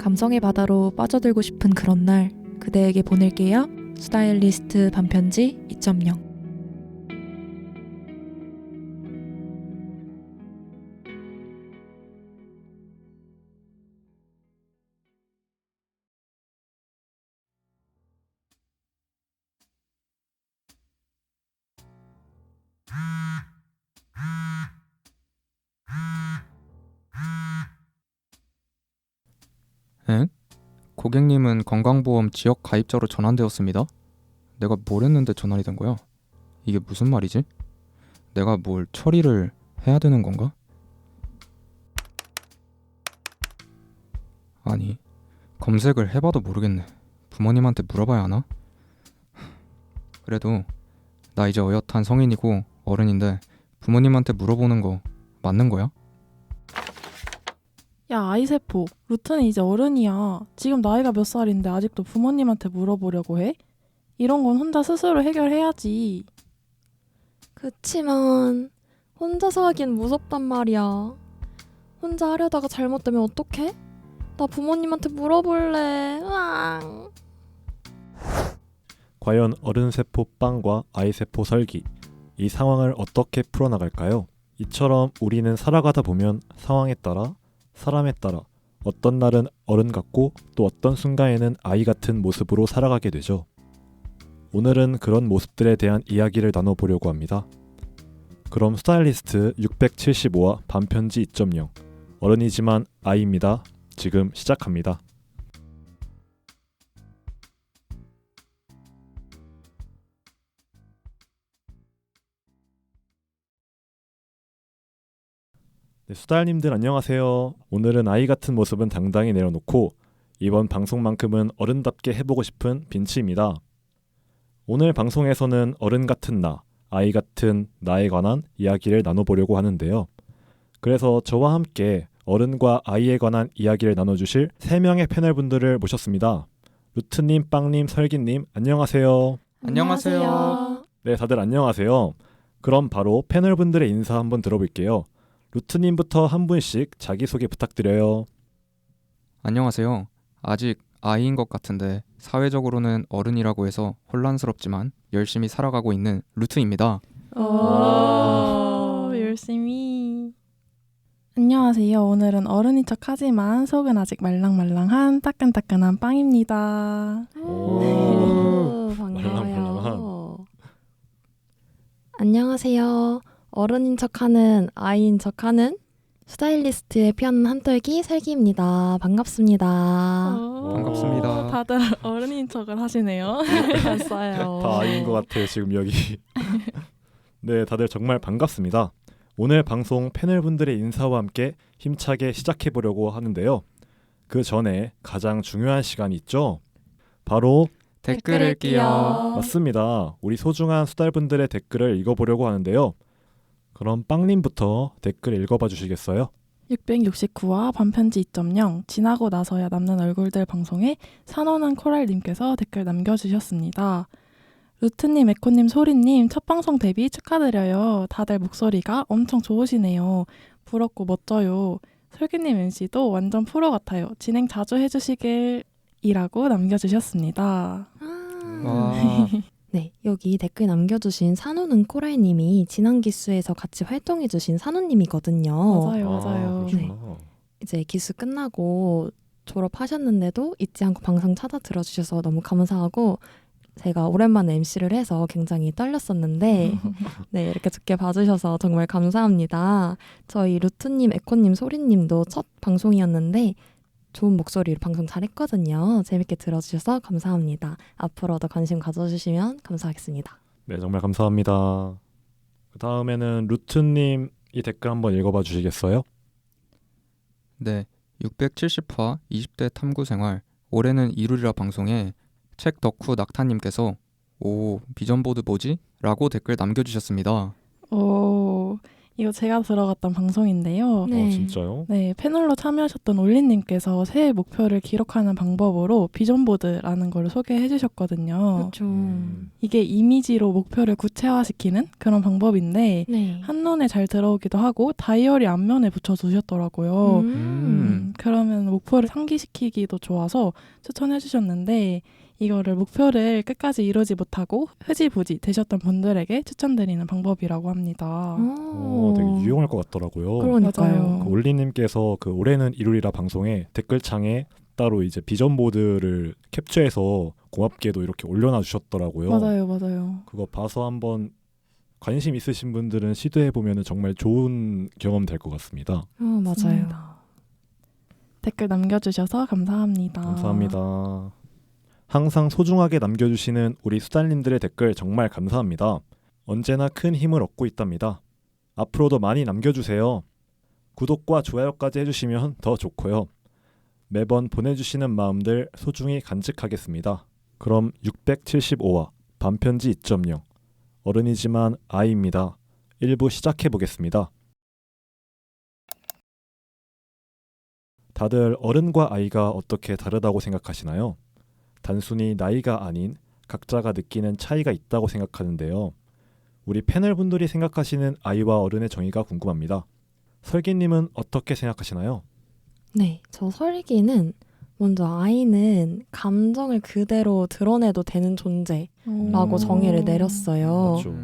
감성의 바다로 빠져들고 싶은 그런 날 그대에게 보낼게요. 스타일리스트 반편지 2.0. 엥? 고객님은 건강보험 지역 가입자로 전환되었습니다. 내가 뭘 했는데 전환이 된 거야? 이게 무슨 말이지? 내가 뭘 처리를 해야 되는 건가? 아니, 검색을 해봐도 모르겠네. 부모님한테 물어봐야 하나? 그래도 나 이제 어엿한 성인이고 어른인데 부모님한테 물어보는 거 맞는 거야? 야, 아이세포. 루트는 이제 어른이야. 지금 나이가 몇 살인데 아직도 부모님한테 물어보려고 해? 이런 건 혼자 스스로 해결해야지. 그치만 혼자서 하기엔 무섭단 말이야. 혼자 하려다가 잘못되면 어떡해? 나 부모님한테 물어볼래. 으앙. 과연 어른세포 빵과 아이세포 설기, 이 상황을 어떻게 풀어나갈까요? 이처럼 우리는 살아가다 보면 상황에 따라, 사람에 따라 어떤 날은 어른 같고 또 어떤 순간에는 아이 같은 모습으로 살아가게 되죠. 오늘은 그런 모습들에 대한 이야기를 나눠보려고 합니다. 그럼 스타일리스트 675화 반편지 2.0 어른이지만 아이입니다. 지금 시작합니다. 네, 수달님들 안녕하세요. 오늘은 아이 같은 모습은 당당히 내려놓고 이번 방송만큼은 어른답게 해보고 싶은 빈치입니다. 오늘 방송에서는 어른 같은 나, 아이 같은 나에 관한 이야기를 나눠보려고 하는데요. 그래서 저와 함께 어른과 아이에 관한 이야기를 나눠주실 3명의 패널분들을 모셨습니다. 루트님, 빵님, 설기님 안녕하세요. 안녕하세요. 네, 다들 안녕하세요. 그럼 바로 패널분들의 인사 한번 들어볼게요. 루트님부터 한 분씩 자기소개 부탁드려요. 안녕하세요. 아직 아이인 것 같은데 사회적으로는 어른이라고 해서 혼란스럽지만 열심히 살아가고 있는 루트입니다. 열심히. 안녕하세요. 오늘은 어른인 척하지만 속은 아직 말랑말랑한 따끈따끈한 빵입니다. 오, 말랑말랑한. 반가워요. 안녕하세요. 어른인 척하는 아이인 척하는 스타일리스트의 편 한떨기 설기입니다. 반갑습니다. 반갑습니다. 다들 어른인 척을 하시네요. 봤어요. 다 아이인 것 같아요, 지금 여기. 네, 다들 정말 반갑습니다. 오늘 방송 패널분들의 인사와 함께 힘차게 시작해보려고 하는데요. 그 전에 가장 중요한 시간이 있죠? 바로 댓글 읽기요. 맞습니다. 우리 소중한 수달분들의 댓글을 읽어보려고 하는데요. 그럼 빵님부터 댓글 읽어봐 주시겠어요? 669화 반편지 2.0 지나고 나서야 남는 얼굴들 방송에 산호는 코랄님께서 댓글 남겨주셨습니다. 루트님, 에코님, 소리님 첫 방송 데뷔 축하드려요. 다들 목소리가 엄청 좋으시네요. 부럽고 멋져요. 설기님 MC도 완전 프로 같아요. 진행 자주 해주시길 이라고 남겨주셨습니다. 와, 네, 여기 댓글 남겨주신 산호는 코랄님이 지난 기수에서 같이 활동해주신 산호님이거든요. 맞아요. 그렇구나. 이제 기수 끝나고 졸업하셨는데도 잊지 않고 방송 찾아 들어주셔서 너무 감사하고 제가 오랜만에 MC를 해서 굉장히 떨렸었는데 네, 이렇게 좋게 봐주셔서 정말 감사합니다. 저희 루트님, 에코님, 소리님도 첫 방송이었는데 좋은 목소리로 방송 잘했거든요. 재밌게 들어주셔서 감사합니다. 앞으로도 관심 가져주시면 감사하겠습니다. 네, 정말 감사합니다. 그 다음에는 루트님 이 댓글 한번 읽어봐 주시겠어요? 네, 670화 20대 탐구생활 올해는 이루리라 방송에 책 덕후 낙타님께서 오, 비전보드 뭐지? 라고 댓글 남겨주셨습니다. 오, 이거 제가 들어갔던 방송인데요. 네. 진짜요? 네, 패널로 참여하셨던 올리님께서 새해 목표를 기록하는 방법으로 비전보드라는 걸 소개해 주셨거든요. 그렇죠. 이게 이미지로 목표를 구체화시키는 그런 방법인데 네. 한눈에 잘 들어오기도 하고 다이어리 앞면에 붙여두셨더라고요. 그러면 목표를 상기시키기도 좋아서 추천해 주셨는데 이거를 목표를 끝까지 이루지 못하고 흐지부지 되셨던 분들에게 추천드리는 방법이라고 합니다. 되게 유용할 것 같더라고요. 그러니까요. 그 올리님께서 그 올해는 이루리라 방송에 댓글창에 따로 이제 비전 보드를 캡처해서 고맙게도 이렇게 올려놔 주셨더라고요. 맞아요. 그거 봐서 한번 관심 있으신 분들은 시도해 보면 정말 좋은 경험 될 것 같습니다. 맞아요. 댓글 남겨주셔서 감사합니다. 감사합니다. 항상 소중하게 남겨주시는 우리 수달님들의 댓글 정말 감사합니다. 언제나 큰 힘을 얻고 있답니다. 앞으로도 많이 남겨주세요. 구독과 좋아요까지 해주시면 더 좋고요. 매번 보내주시는 마음들 소중히 간직하겠습니다. 그럼 675화 반편지 2.0 어른이지만 아이입니다. 1부 시작해보겠습니다. 다들 어른과 아이가 어떻게 다르다고 생각하시나요? 단순히 나이가 아닌 각자가 느끼는 차이가 있다고 생각하는데요. 우리 패널분들이 생각하시는 아이와 어른의 정의가 궁금합니다. 설기님은 어떻게 생각하시나요? 네, 저 설기는 먼저 아이는 감정을 그대로 드러내도 되는 존재라고 정의를 내렸어요. 그렇죠.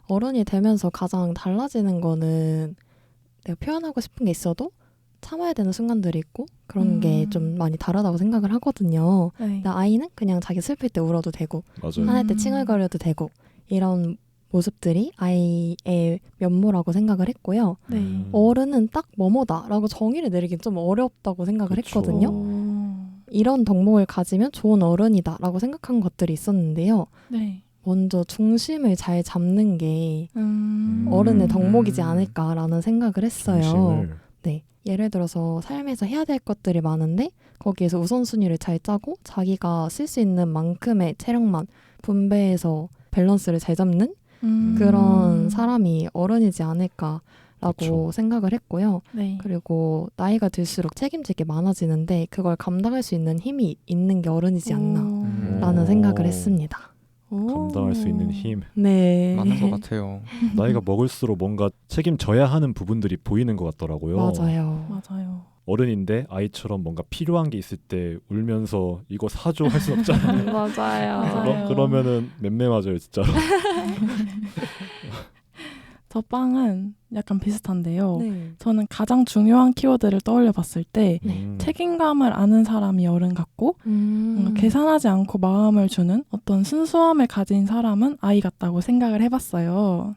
어른이 되면서 가장 달라지는 거는 내가 표현하고 싶은 게 있어도 참아야 되는 순간들이 있고 그런 게 좀 많이 다르다고 생각을 하거든요. 네. 근데 아이는 그냥 자기 슬플 때 울어도 되고 맞아요. 화낼 때 칭얼거려도 되고 이런 모습들이 아이의 면모라고 생각을 했고요. 네. 어른은 딱 뭐뭐다라고 정의를 내리긴 좀 어렵다고 생각을 그쵸. 했거든요. 이런 덕목을 가지면 좋은 어른이다라고 생각한 것들이 있었는데요. 네. 먼저 중심을 잘 잡는 게 어른의 덕목이지 않을까라는 생각을 했어요. 중심을. 네. 예를 들어서 삶에서 해야 될 것들이 많은데 거기에서 우선순위를 잘 짜고 자기가 쓸 수 있는 만큼의 체력만 분배해서 밸런스를 잘 잡는 그런 사람이 어른이지 않을까라고 그쵸. 생각을 했고요. 네. 그리고 나이가 들수록 책임질 게 많아지는데 그걸 감당할 수 있는 힘이 있는 게 어른이지 않나라는 생각을 했습니다. 감당할 수 있는 힘. 네. 맞는 것 같아요. 나이가 먹을수록 뭔가 책임져야 하는 부분들이 보이는 것 같더라고요. 맞아요. 어른인데 아이처럼 뭔가 필요한 게 있을 때 울면서 이거 사줘 할 순 없잖아요. 맞아요. 그러면은 맴매맞아요 진짜로. 저 빵은 약간 비슷한데요. 네. 저는 가장 중요한 키워드를 떠올려 봤을 때 네. 책임감을 아는 사람이 어른 같고 뭔가 계산하지 않고 마음을 주는 어떤 순수함을 가진 사람은 아이 같다고 생각을 해봤어요.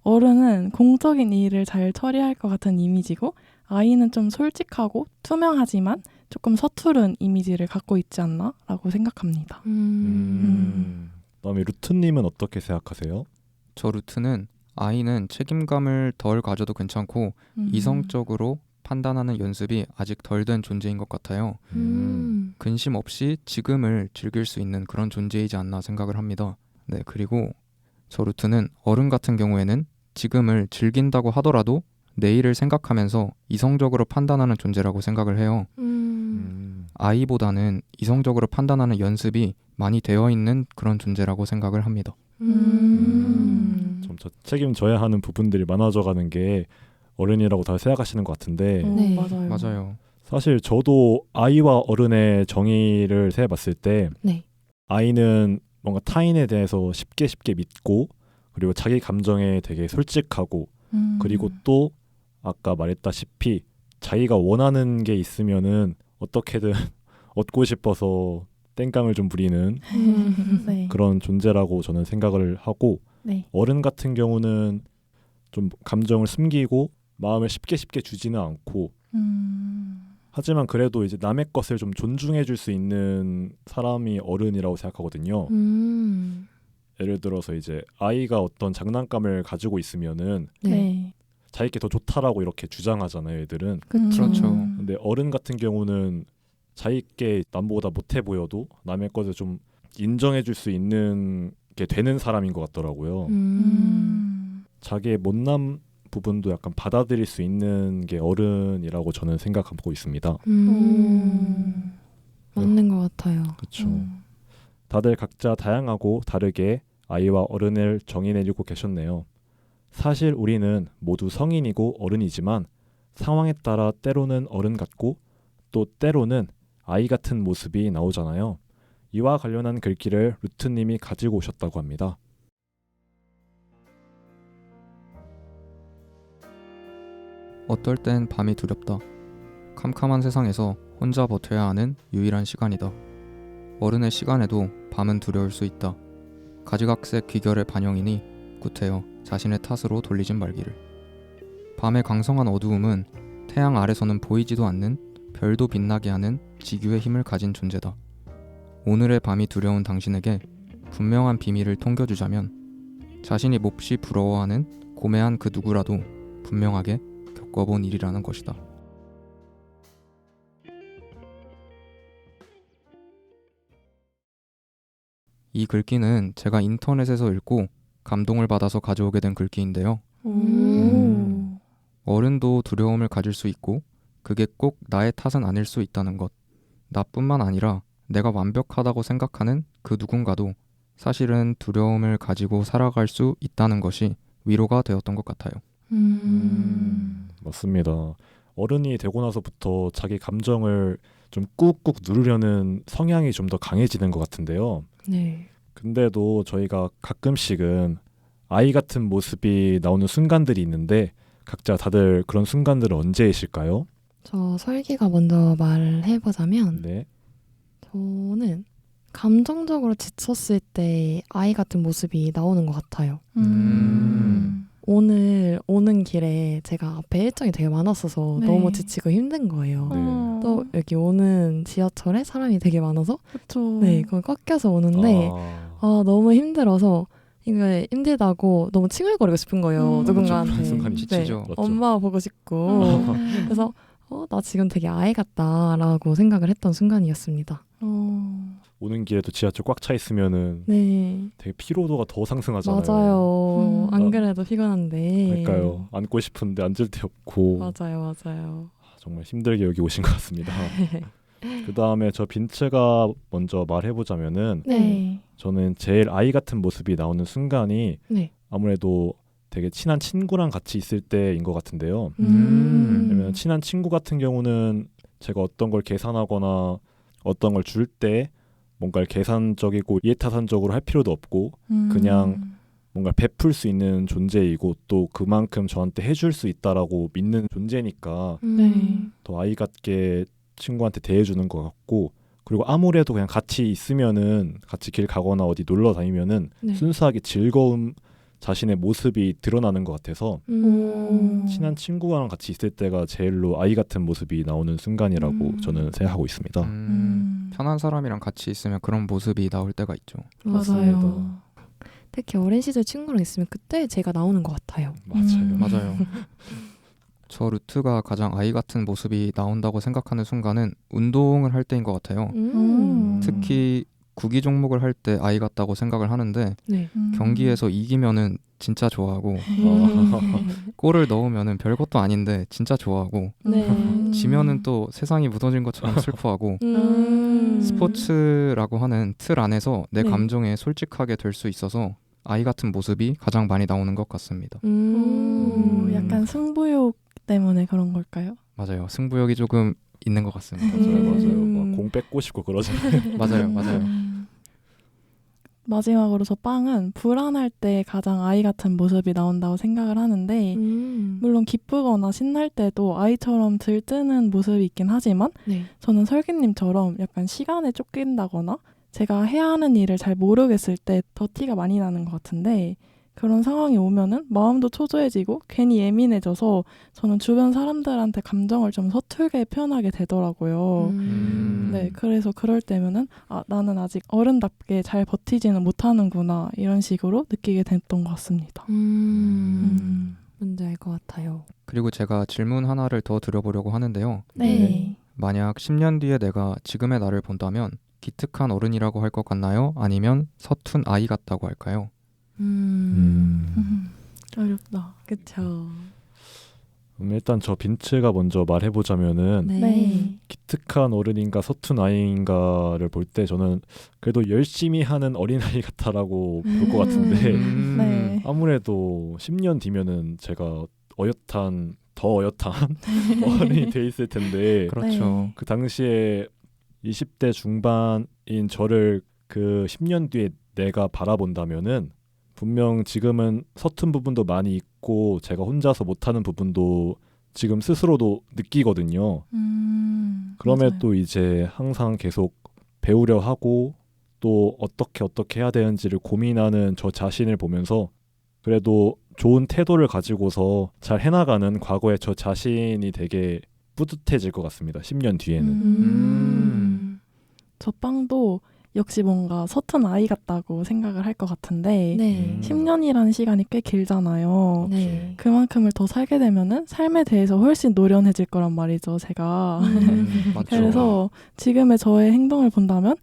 어른은 공적인 일을 잘 처리할 것 같은 이미지고 아이는 좀 솔직하고 투명하지만 조금 서투른 이미지를 갖고 있지 않나? 라고 생각합니다. 그다음에 루트님은 어떻게 생각하세요? 저 루트는 아이는 책임감을 덜 가져도 괜찮고 이성적으로 판단하는 연습이 아직 덜 된 존재인 것 같아요. 근심 없이 지금을 즐길 수 있는 그런 존재이지 않나 생각을 합니다. 네, 그리고 저 루트는 어른 같은 경우에는 지금을 즐긴다고 하더라도 내일을 생각하면서 이성적으로 판단하는 존재라고 생각을 해요. 아이보다는 이성적으로 판단하는 연습이 많이 되어 있는 그런 존재라고 생각을 합니다. 좀 책임져야 하는 부분들이 많아져가는 게 어른이라고 다 생각하시는 것 같은데 네. 맞아요. 사실 저도 아이와 어른의 정의를 세봤을 때 네. 아이는 뭔가 타인에 대해서 쉽게 믿고 그리고 자기 감정에 되게 솔직하고 그리고 또 아까 말했다시피 자기가 원하는 게 있으면은 어떻게든 얻고 싶어서 땡깡을 좀 부리는 네. 그런 존재라고 저는 생각을 하고 네. 어른 같은 경우는 좀 감정을 숨기고 마음을 쉽게 주지는 않고 하지만 그래도 이제 남의 것을 좀 존중해 줄 수 있는 사람이 어른이라고 생각하거든요. 예를 들어서 이제 아이가 어떤 장난감을 가지고 있으면은 네. 자기께 더 좋다라고 이렇게 주장하잖아요, 애들은. 그렇죠. 근데 어른 같은 경우는 자기께 남보다 못해 보여도 남의 것을 좀 인정해 줄 수 있는 게 되는 사람인 것 같더라고요. 자기의 못난 부분도 약간 받아들일 수 있는 게 어른이라고 저는 생각하고 있습니다. 맞는 것 같아요. 그렇죠. 다들 각자 다양하고 다르게 아이와 어른을 정의내리고 계셨네요. 사실 우리는 모두 성인이고 어른이지만 상황에 따라 때로는 어른 같고 또 때로는 아이 같은 모습이 나오잖아요. 이와 관련한 글귀를 루트님이 가지고 오셨다고 합니다. 어떨 땐 밤이 두렵다. 캄캄한 세상에서 혼자 버텨야 하는 유일한 시간이다. 어른의 시간에도 밤은 두려울 수 있다. 가지각색 귀결의 반영이니 구태여 자신의 탓으로 돌리진 말기를. 밤의 강성한 어두움은 태양 아래서는 보이지도 않는 별도 빛나게 하는 지규의 힘을 가진 존재다. 오늘의 밤이 두려운 당신에게 분명한 비밀을 통겨주자면 자신이 몹시 부러워하는 고매한 그 누구라도 분명하게 겪어본 일이라는 것이다. 이 글귀는 제가 인터넷에서 읽고 감동을 받아서 가져오게 된 글귀인데요. 어른도 두려움을 가질 수 있고 그게 꼭 나의 탓은 아닐 수 있다는 것. 나뿐만 아니라 내가 완벽하다고 생각하는 그 누군가도 사실은 두려움을 가지고 살아갈 수 있다는 것이 위로가 되었던 것 같아요. 맞습니다. 어른이 되고 나서부터 자기 감정을 좀 꾹꾹 누르려는 성향이 좀 더 강해지는 것 같은데요. 네. 근데도 저희가 가끔씩은 아이 같은 모습이 나오는 순간들이 있는데 각자 다들 그런 순간들은 언제이실까요? 저 설기가 먼저 말을 해보자면 네. 저는 감정적으로 지쳤을 때 아이 같은 모습이 나오는 것 같아요. 오늘 오는 길에 제가 앞에 일정이 되게 많았어서 네. 너무 지치고 힘든 거예요. 네. 또 여기 오는 지하철에 사람이 되게 많아서 그쵸. 네, 그걸 꺾여서 오는데 너무 힘들어서 이거 힘들다고 너무 칭얼거리고 싶은 거예요. 누군가한테. 그런 순간이 지치죠. 맞죠. 엄마 보고 싶고 그래서 나 지금 되게 아이 같다라고 생각을 했던 순간이었습니다. 오는 길에도 지하철 꽉 차 있으면은 네, 되게 피로도가 더 상승하잖아요. 맞아요. 안 아, 그래도 피곤한데. 그러니까요. 앉고 싶은데 앉을 데 없고 맞아요. 정말 힘들게 여기 오신 것 같습니다. 그 다음에 저 빈츠가 먼저 말해보자면은 네. 저는 제일 아이 같은 모습이 나오는 순간이 네. 아무래도 되게 친한 친구랑 같이 있을 때인 것 같은데요. 왜냐면 친한 친구 같은 경우는 제가 어떤 걸 계산하거나 어떤 걸 줄 때 뭔가 계산적이고 이해타산적으로 할 필요도 없고 그냥 뭔가 베풀 수 있는 존재이고 또 그만큼 저한테 해줄 수 있다라고 믿는 존재니까 네. 더 아이 같게 친구한테 대해주는 것 같고 그리고 아무래도 그냥 같이 있으면은 같이 길 가거나 어디 놀러 다니면은 네. 순수하게 즐거움 자신의 모습이 드러나는 것 같아서 친한 친구랑 같이 있을 때가 제일로 아이 같은 모습이 나오는 순간이라고 저는 생각하고 있습니다. 편한 사람이랑 같이 있으면 그런 모습이 나올 때가 있죠. 맞아요. 특히 어린 시절 친구랑 있으면 그때 제가 나오는 것 같아요. 맞아요. 맞아요. 저 루트가 가장 아이 같은 모습이 나온다고 생각하는 순간은 운동을 할 때인 것 같아요. 특히 구기 종목을 할 때 아이 같다고 생각을 하는데 네. 경기에서 이기면은 진짜 좋아하고 골을 넣으면은 별것도 아닌데 진짜 좋아하고 네. 지면은 또 세상이 무너진 것처럼 슬퍼하고 스포츠라고 하는 틀 안에서 내 네. 감정에 솔직하게 될 수 있어서 아이 같은 모습이 가장 많이 나오는 것 같습니다. 약간 승부욕 때문에 그런 걸까요? 맞아요. 승부욕이 조금 있는 것 같습니다. 맞아요. 막 공 뺏고 싶고 그러잖아요. 맞아요. 마지막으로 저 빵은 불안할 때 가장 아이 같은 모습이 나온다고 생각을 하는데 물론 기쁘거나 신날 때도 아이처럼 들뜨는 모습이 있긴 하지만 네. 저는 설기님처럼 약간 시간에 쫓긴다거나 제가 해야 하는 일을 잘 모르겠을 때 더 티가 많이 나는 것 같은데 그런 상황이 오면은 마음도 초조해지고 괜히 예민해져서 저는 주변 사람들한테 감정을 좀 서툴게 표현하게 되더라고요. 네, 그래서 그럴 때면은 나는 아직 어른답게 잘 버티지는 못하는구나 이런 식으로 느끼게 됐던 것 같습니다. 뭔지 알 것 같아요. 그리고 제가 질문 하나를 더 드려보려고 하는데요. 네. 만약 10년 뒤에 내가 지금의 나를 본다면 기특한 어른이라고 할 것 같나요? 아니면 서툰 아이 같다고 할까요? 어렵다. 그쵸. 일단 저 빈츠가 먼저 말해보자면은 네. 기특한 어른인가 서툰 아이인가를 볼 때 저는 그래도 열심히 하는 어린아이 같다라고 볼 것 같은데 네. 아무래도 10년 뒤면은 제가 더 어엿한 어른이 돼 있을 텐데 그렇죠. 그 당시에 20대 중반인 저를 그 10년 뒤에 내가 바라본다면은 분명 지금은 서툰 부분도 많이 있고 제가 혼자서 못하는 부분도 지금 스스로도 느끼거든요. 그럼에도 맞아요. 이제 항상 계속 배우려 하고 또 어떻게 해야 되는지를 고민하는 저 자신을 보면서 그래도 좋은 태도를 가지고서 잘 해나가는 과거의 저 자신이 되게 뿌듯해질 것 같습니다. 10년 뒤에는. 저 빵도 역시 뭔가 서툰 아이 같다고 생각을 할 것 같은데 네. 10년이라는 시간이 꽤 길잖아요. 네. 그만큼을 더 살게 되면은 삶에 대해서 훨씬 노련해질 거란 말이죠, 제가. 맞죠. 그래서 지금의 저의 행동을 본다면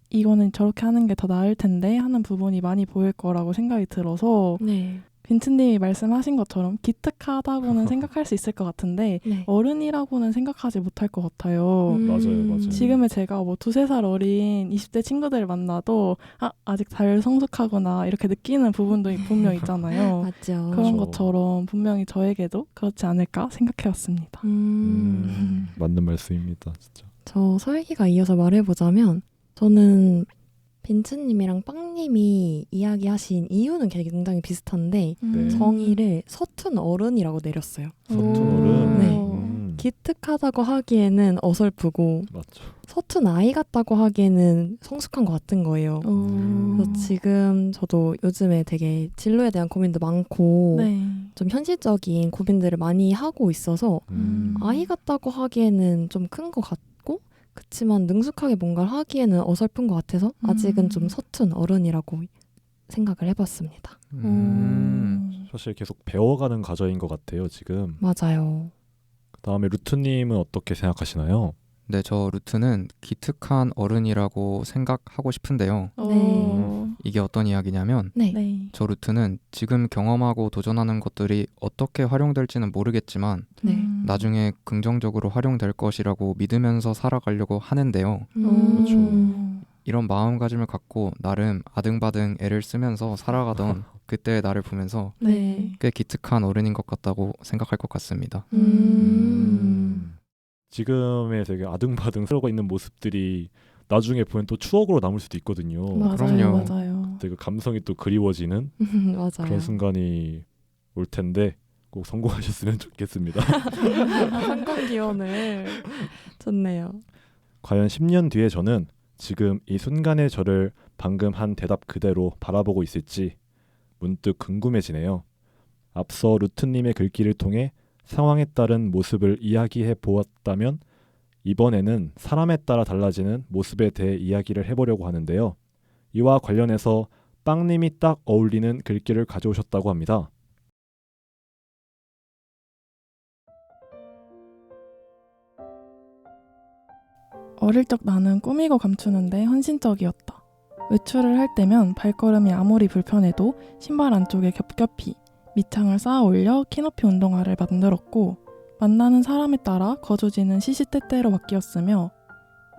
이거는 저렇게 하는 게 더 나을 텐데 하는 부분이 많이 보일 거라고 생각이 들어서 네. 빈츠님이 말씀하신 것처럼 기특하다고는 생각할 수 있을 것 같은데 네. 어른이라고는 생각하지 못할 것 같아요. 맞아요. 지금의 제가 뭐 2-3살 어린 20대 친구들을 만나도 아직 잘 성숙하구나 이렇게 느끼는 부분도 분명 있잖아요. 맞죠. 그런 그렇죠. 것처럼 분명히 저에게도 그렇지 않을까 생각해왔습니다. 맞는 말씀입니다. 진짜. 저 설기가 이어서 말해보자면 저는 빈츠님이랑 빵님이 이야기하신 이유는 굉장히 비슷한데 네. 정의를 서툰 어른이라고 내렸어요. 서툰 오. 어른. 네. 기특하다고 하기에는 어설프고 맞죠. 서툰 아이 같다고 하기에는 성숙한 것 같은 거예요. 그래서 지금 저도 요즘에 되게 진로에 대한 고민도 많고 네. 좀 현실적인 고민들을 많이 하고 있어서 아이 같다고 하기에는 좀 큰 것 같고 그치만 능숙하게 뭔가를 하기에는 어설픈 것 같아서 아직은 좀 서툰 어른이라고 생각을 해봤습니다. 사실 계속 배워가는 과정인 것 같아요. 지금. 맞아요. 그다음에 루트님은 어떻게 생각하시나요? 네, 저 루트는 기특한 어른이라고 생각하고 싶은데요. 이게 어떤 이야기냐면 네. 네. 저 루트는 지금 경험하고 도전하는 것들이 어떻게 활용될지는 모르겠지만 네. 나중에 긍정적으로 활용될 것이라고 믿으면서 살아가려고 하는데요. 이런 마음가짐을 갖고 나름 아등바등 애를 쓰면서 살아가던 그때의 나를 보면서 네. 꽤 기특한 어른인 것 같다고 생각할 것 같습니다. 지금의 되게 아등바등 살고 있는 모습들이 나중에 보면 또 추억으로 남을 수도 있거든요. 그럼요. 맞아요. 되게 감성이 또 그리워지는 맞아요. 그런 순간이 올 텐데 꼭 성공하셨으면 좋겠습니다. 상권 기원을 좋네요. 과연 10년 뒤에 저는 지금 이 순간의 저를 방금 한 대답 그대로 바라보고 있을지 문득 궁금해지네요. 앞서 루트님의 글귀를 통해 상황에 따른 모습을 이야기해 보았다면 이번에는 사람에 따라 달라지는 모습에 대해 이야기를 해보려고 하는데요. 이와 관련해서 빵님이 딱 어울리는 글귀를 가져오셨다고 합니다. 어릴 적 나는 꾸미고 감추는데 헌신적이었다. 외출을 할 때면 발걸음이 아무리 불편해도 신발 안쪽에 겹겹이 밑창을 쌓아 올려 키높이 운동화를 만들었고 만나는 사람에 따라 거주지는 시시때때로 바뀌었으며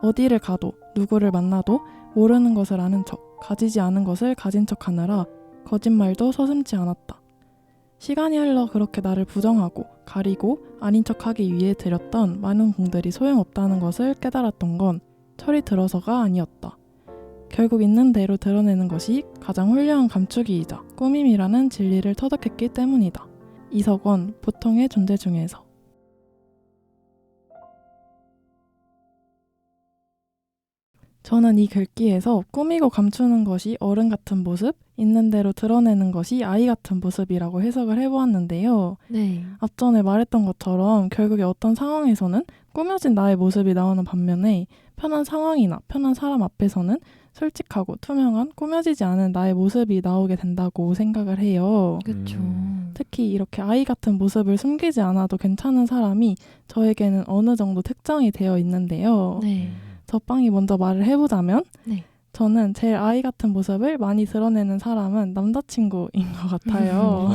어디를 가도 누구를 만나도 모르는 것을 아는 척, 가지지 않은 것을 가진 척 하느라 거짓말도 서슴지 않았다. 시간이 흘러 그렇게 나를 부정하고 가리고 아닌 척하기 위해 들였던 많은 공들이 소용없다는 것을 깨달았던 건 철이 들어서가 아니었다. 결국 있는 대로 드러내는 것이 가장 훌륭한 감추기이자 꾸밈이라는 진리를 터득했기 때문이다. 이석원, 보통의 존재 중에서. 저는 이 글귀에서 꾸미고 감추는 것이 어른 같은 모습, 있는 대로 드러내는 것이 아이 같은 모습이라고 해석을 해보았는데요. 네. 앞전에 말했던 것처럼 결국에 어떤 상황에서는 꾸며진 나의 모습이 나오는 반면에 편한 상황이나 편한 사람 앞에서는 솔직하고 투명한 꾸며지지 않은 나의 모습이 나오게 된다고 생각을 해요. 그렇죠. 특히 이렇게 아이 같은 모습을 숨기지 않아도 괜찮은 사람이 저에게는 어느 정도 특정이 되어 있는데요. 네. 저빵이 먼저 말을 해보자면 네. 저는 제일 아이 같은 모습을 많이 드러내는 사람은 남자친구인 것 같아요.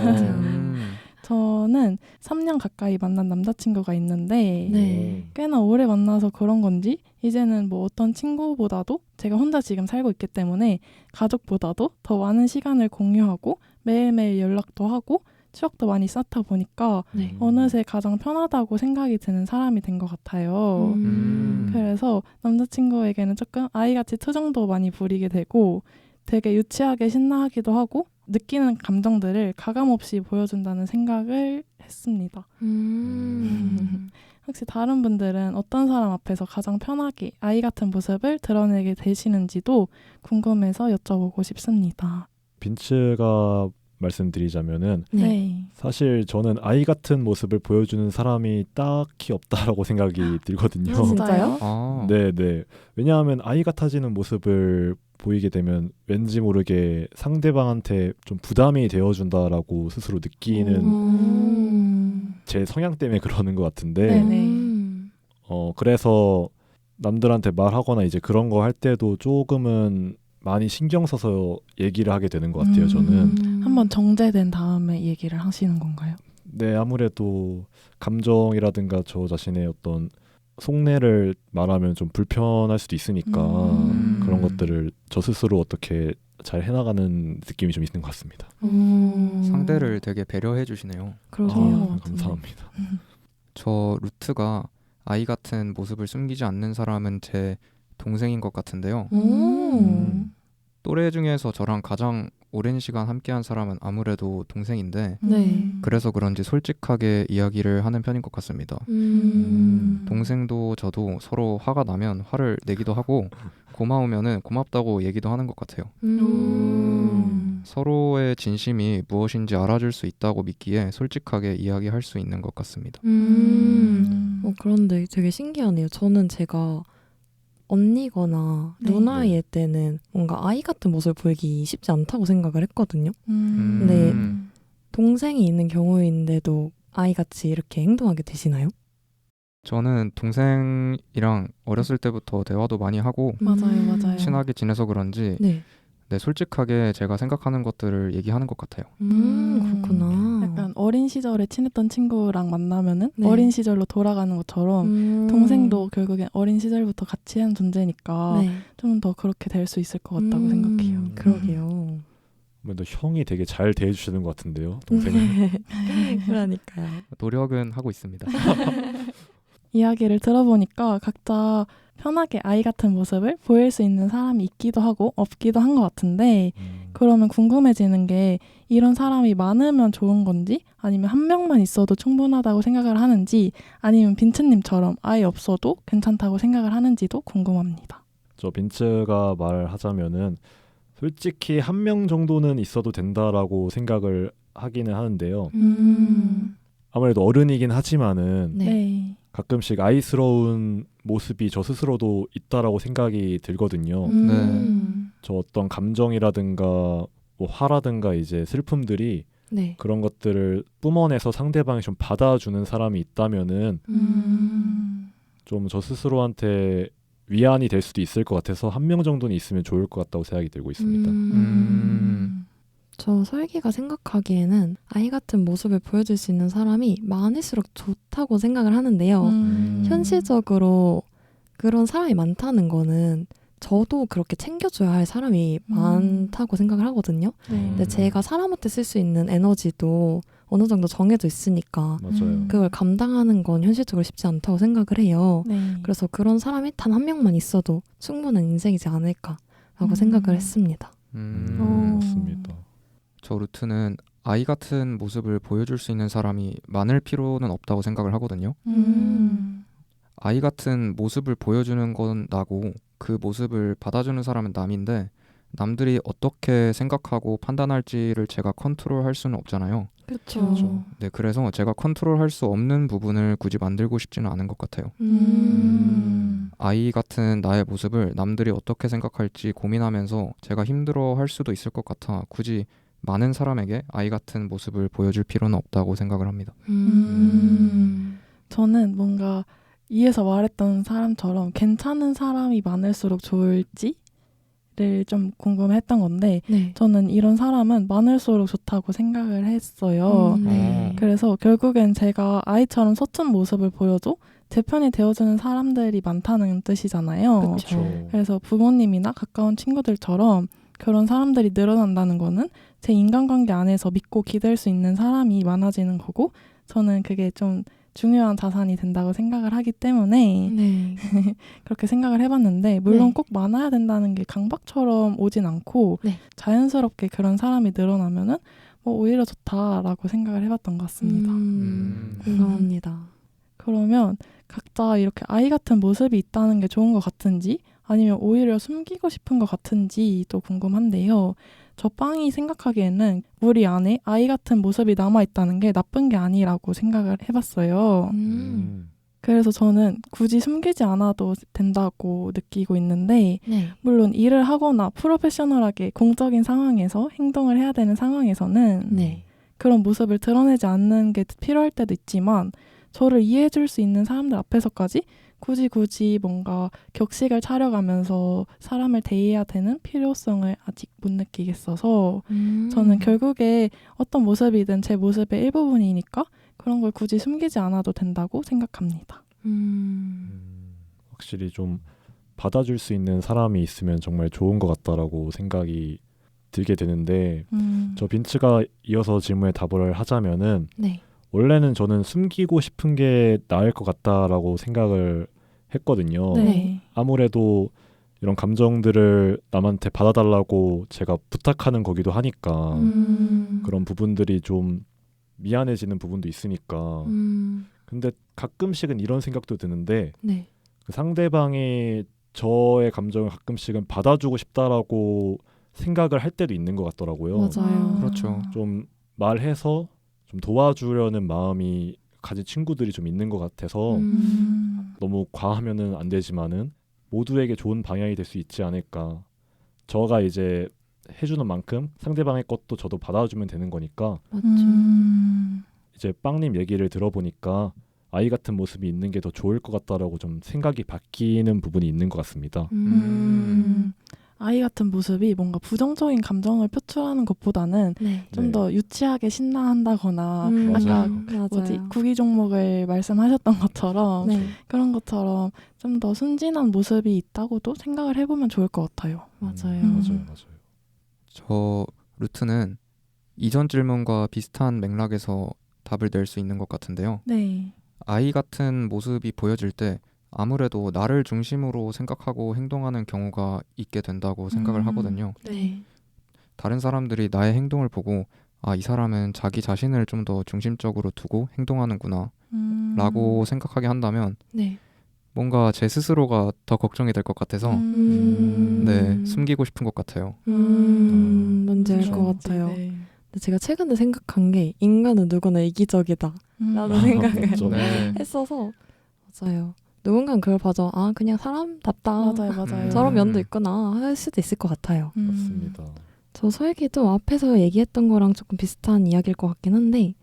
저는 3년 가까이 만난 남자친구가 있는데 네. 꽤나 오래 만나서 그런 건지 이제는 뭐 어떤 친구보다도 제가 혼자 지금 살고 있기 때문에 가족보다도 더 많은 시간을 공유하고 매일매일 연락도 하고 추억도 많이 쌓다 보니까 네. 어느새 가장 편하다고 생각이 드는 사람이 된 것 같아요. 그래서 남자친구에게는 조금 아이같이 투정도 많이 부리게 되고 되게 유치하게 신나하기도 하고 느끼는 감정들을 가감없이 보여준다는 생각을 했습니다. 혹시 다른 분들은 어떤 사람 앞에서 가장 편하게 아이 같은 모습을 드러내게 되시는지도 궁금해서 여쭤보고 싶습니다. 빈츠가 말씀드리자면은 네. 사실 저는 아이 같은 모습을 보여주는 사람이 딱히 없다라고 생각이 들거든요. 진짜요? 아, 네네. 왜냐하면 아이 같아지는 모습을 보이게 되면 왠지 모르게 상대방한테 좀 부담이 되어준다라고 스스로 느끼는 제 성향 때문에 그러는 것 같은데 네네. 그래서 남들한테 말하거나 이제 그런 거 할 때도 조금은 많이 신경 써서 얘기를 하게 되는 것 같아요. 저는 한번 정제된 다음에 얘기를 하시는 건가요? 네, 아무래도 감정이라든가 저 자신의 어떤 속내를 말하면 좀 불편할 수도 있으니까 그런 것들을 저 스스로 어떻게 잘 해나가는 느낌이 좀 있는 것 같습니다. 상대를 되게 배려해 주시네요. 그러게요. 감사합니다. 저 루트가 아이 같은 모습을 숨기지 않는 사람은 제 동생인 것 같은데요. 또래 중에서 저랑 가장 오랜 시간 함께한 사람은 아무래도 동생인데 네. 그래서 그런지 솔직하게 이야기를 하는 편인 것 같습니다. 동생도 저도 서로 화가 나면 화를 내기도 하고 고마우면은 고맙다고 얘기도 하는 것 같아요. 서로의 진심이 무엇인지 알아줄 수 있다고 믿기에 솔직하게 이야기할 수 있는 것 같습니다. 그런데 되게 신기하네요. 저는 제가 언니거나 네. 누나일 때는 뭔가 아이 같은 모습을 보이기 쉽지 않다고 생각을 했거든요. 네. 동생이 있는 경우인데도 아이같이 이렇게 행동하게 되시나요? 저는 동생이랑 어렸을 때부터 대화도 많이 하고 맞아요. 친하게 지내서 그런지 네. 네, 솔직하게 제가 생각하는 것들을 얘기하는 것 같아요. 그렇구나. 약간 어린 시절에 친했던 친구랑 만나면은 네. 어린 시절로 돌아가는 것처럼 동생도 결국엔 어린 시절부터 같이 한 존재니까 네. 좀 더 그렇게 될 수 있을 것 같다고 생각해요. 그러게요. 아무래도 형이 되게 잘 대해주시는 것 같은데요, 동생은. 그러니까요. 노력은 하고 있습니다. 이야기를 들어보니까 각자 편하게 아이 같은 모습을 보일 수 있는 사람이 있기도 하고 없기도 한 것 같은데 그러면 궁금해지는 게 이런 사람이 많으면 좋은 건지 아니면 한 명만 있어도 충분하다고 생각을 하는지 아니면 빈츠님처럼 아예 없어도 괜찮다고 생각을 하는지도 궁금합니다. 저 빈츠가 말하자면은 솔직히 한 명 정도는 있어도 된다라고 생각을 하기는 하는데요. 아무래도 어른이긴 하지만은 네. 가끔씩 아이스러운 모습이 저 스스로도 있다라고 생각이 들거든요. 저 어떤 감정이라든가 뭐 화라든가 이제 슬픔들이 네. 그런 것들을 뿜어내서 상대방이 좀 받아주는 사람이 있다면은 좀 저 스스로한테 위안이 될 수도 있을 것 같아서 한 명 정도는 있으면 좋을 것 같다고 생각이 들고 있습니다. 저 설기가 생각하기에는 아이 같은 모습을 보여줄 수 있는 사람이 많을수록 좋다고 생각을 하는데요. 현실적으로 그런 사람이 많다는 거는 저도 그렇게 챙겨줘야 할 사람이 많다고 생각을 하거든요. 근데 제가 사람한테 쓸 수 있는 에너지도 어느 정도 정해져 있으니까 맞아요. 그걸 감당하는 건 현실적으로 쉽지 않다고 생각을 해요. 그래서 그런 사람이 단 한 명만 있어도 충분한 인생이지 않을까라고 생각을 했습니다. 맞습니다. 저 루트는 아이 같은 모습을 보여줄 수 있는 사람이 많을 필요는 없다고 생각을 하거든요. 아이 같은 모습을 보여주는 건 나고 그 모습을 받아주는 사람은 남인데 남들이 어떻게 생각하고 판단할지를 제가 컨트롤할 수는 없잖아요. 그렇죠. 네, 그래서 제가 컨트롤할 수 없는 부분을 굳이 만들고 싶지는 않은 것 같아요. 아이 같은 나의 모습을 남들이 어떻게 생각할지 고민하면서 제가 힘들어할 수도 있을 것 같아 굳이 많은 사람에게 아이 같은 모습을 보여줄 필요는 없다고 생각을 합니다. 저는 뭔가 위에서 말했던 사람처럼 괜찮은 사람이 많을수록 좋을지 좀 궁금했던 건데 네. 저는 이런 사람은 많을수록 좋다고 생각을 했어요. 네. 그래서 결국엔 제가 아이처럼 서툰 모습을 보여도 제 편이 되어주는 사람들이 많다는 뜻이잖아요. 그렇죠. 그래서 부모님이나 가까운 친구들처럼 그런 사람들이 늘어난다는 거는 제 인간관계 안에서 믿고 기댈 수 있는 사람이 많아지는 거고 저는 그게 좀 중요한 자산이 된다고 생각을 하기 때문에 네. 그렇게 생각을 해봤는데 물론 네. 꼭 많아야 된다는 게 강박처럼 오진 않고 네. 자연스럽게 그런 사람이 늘어나면은 뭐 오히려 좋다라고 생각을 해봤던 것 같습니다. 공감합니다. 그러면 각자 이렇게 아이 같은 모습이 있다는 게 좋은 것 같은지 아니면 오히려 숨기고 싶은 것 같은지 또 궁금한데요. 저 빵이 생각하기에는 우리 안에 아이 같은 모습이 남아있다는 게 나쁜 게 아니라고 생각을 해봤어요. 그래서 저는 굳이 숨기지 않아도 된다고 느끼고 있는데 네. 물론 일을 하거나 프로페셔널하게 공적인 상황에서 행동을 해야 되는 상황에서는 네. 그런 모습을 드러내지 않는 게 필요할 때도 있지만 저를 이해해줄 수 있는 사람들 앞에서까지 굳이 뭔가 격식을 차려가면서 사람을 대해야 되는 필요성을 아직 못 느끼겠어서 저는 결국에 어떤 모습이든 제 모습의 일부분이니까 그런 걸 굳이 숨기지 않아도 된다고 생각합니다. 확실히 좀 받아줄 수 있는 사람이 있으면 정말 좋은 것 같다라고 생각이 들게 되는데 저 빈츠가 이어서 질문에 답을 하자면은 네. 원래는 저는 숨기고 싶은 게 나을 것 같다라고 생각을 했거든요. 네. 아무래도 이런 감정들을 남한테 받아달라고 제가 부탁하는 거기도 하니까 그런 부분들이 좀 미안해지는 부분도 있으니까 근데 가끔씩은 이런 생각도 드는데 네. 그 상대방이 저의 감정을 가끔씩은 받아주고 싶다라고 생각을 할 때도 있는 것 같더라고요. 맞아요. 그렇죠. 좀 말해서 좀 도와주려는 마음이 가진 친구들이 좀 있는 것 같아서 너무 과하면은 안 되지만은 모두에게 좋은 방향이 될 수 있지 않을까. 저가 이제 해주는 만큼 상대방의 것도 저도 받아주면 되는 거니까 맞죠. 이제 빵님 얘기를 들어보니까 아이 같은 모습이 있는 게 더 좋을 것 같다라고 좀 생각이 바뀌는 부분이 있는 것 같습니다. 아이 같은 모습이 뭔가 부정적인 감정을 표출하는 것보다는 네. 좀 더 유치하게 신나한다거나 아까 뭐지 맞아요. 구기 종목을 말씀하셨던 것처럼 네. 그런 것처럼 좀 더 순진한 모습이 있다고도 생각을 해보면 좋을 것 같아요. 맞아요. 맞아요. 저 루트는 이전 질문과 비슷한 맥락에서 답을 낼 수 있는 것 같은데요. 네. 아이 같은 모습이 보여질 때 아무래도 나를 중심으로 생각하고 행동하는 경우가 있게 된다고 생각을 하거든요. 네. 다른 사람들이 나의 행동을 보고 아, 이 사람은 자기 자신을 좀 더 중심적으로 두고 행동하는구나 라고 생각하게 한다면 네. 뭔가 제 스스로가 더 걱정이 될 것 같아서 네, 숨기고 싶은 것 같아요. 뭔지 알 것 그렇죠. 같아요. 네. 근데 제가 최근에 생각한 게 인간은 누구나 이기적이다 라는 생각을 맞죠. 네. 했어서 맞아요. 누군가는 그걸 봐서 아 그냥 사람답다 맞아요. 저런 면도 있구나 할 수도 있을 것 같아요. 맞습니다. 저 설기도 앞에서 얘기했던 거랑 조금 비슷한 이야기일 것 같긴 한데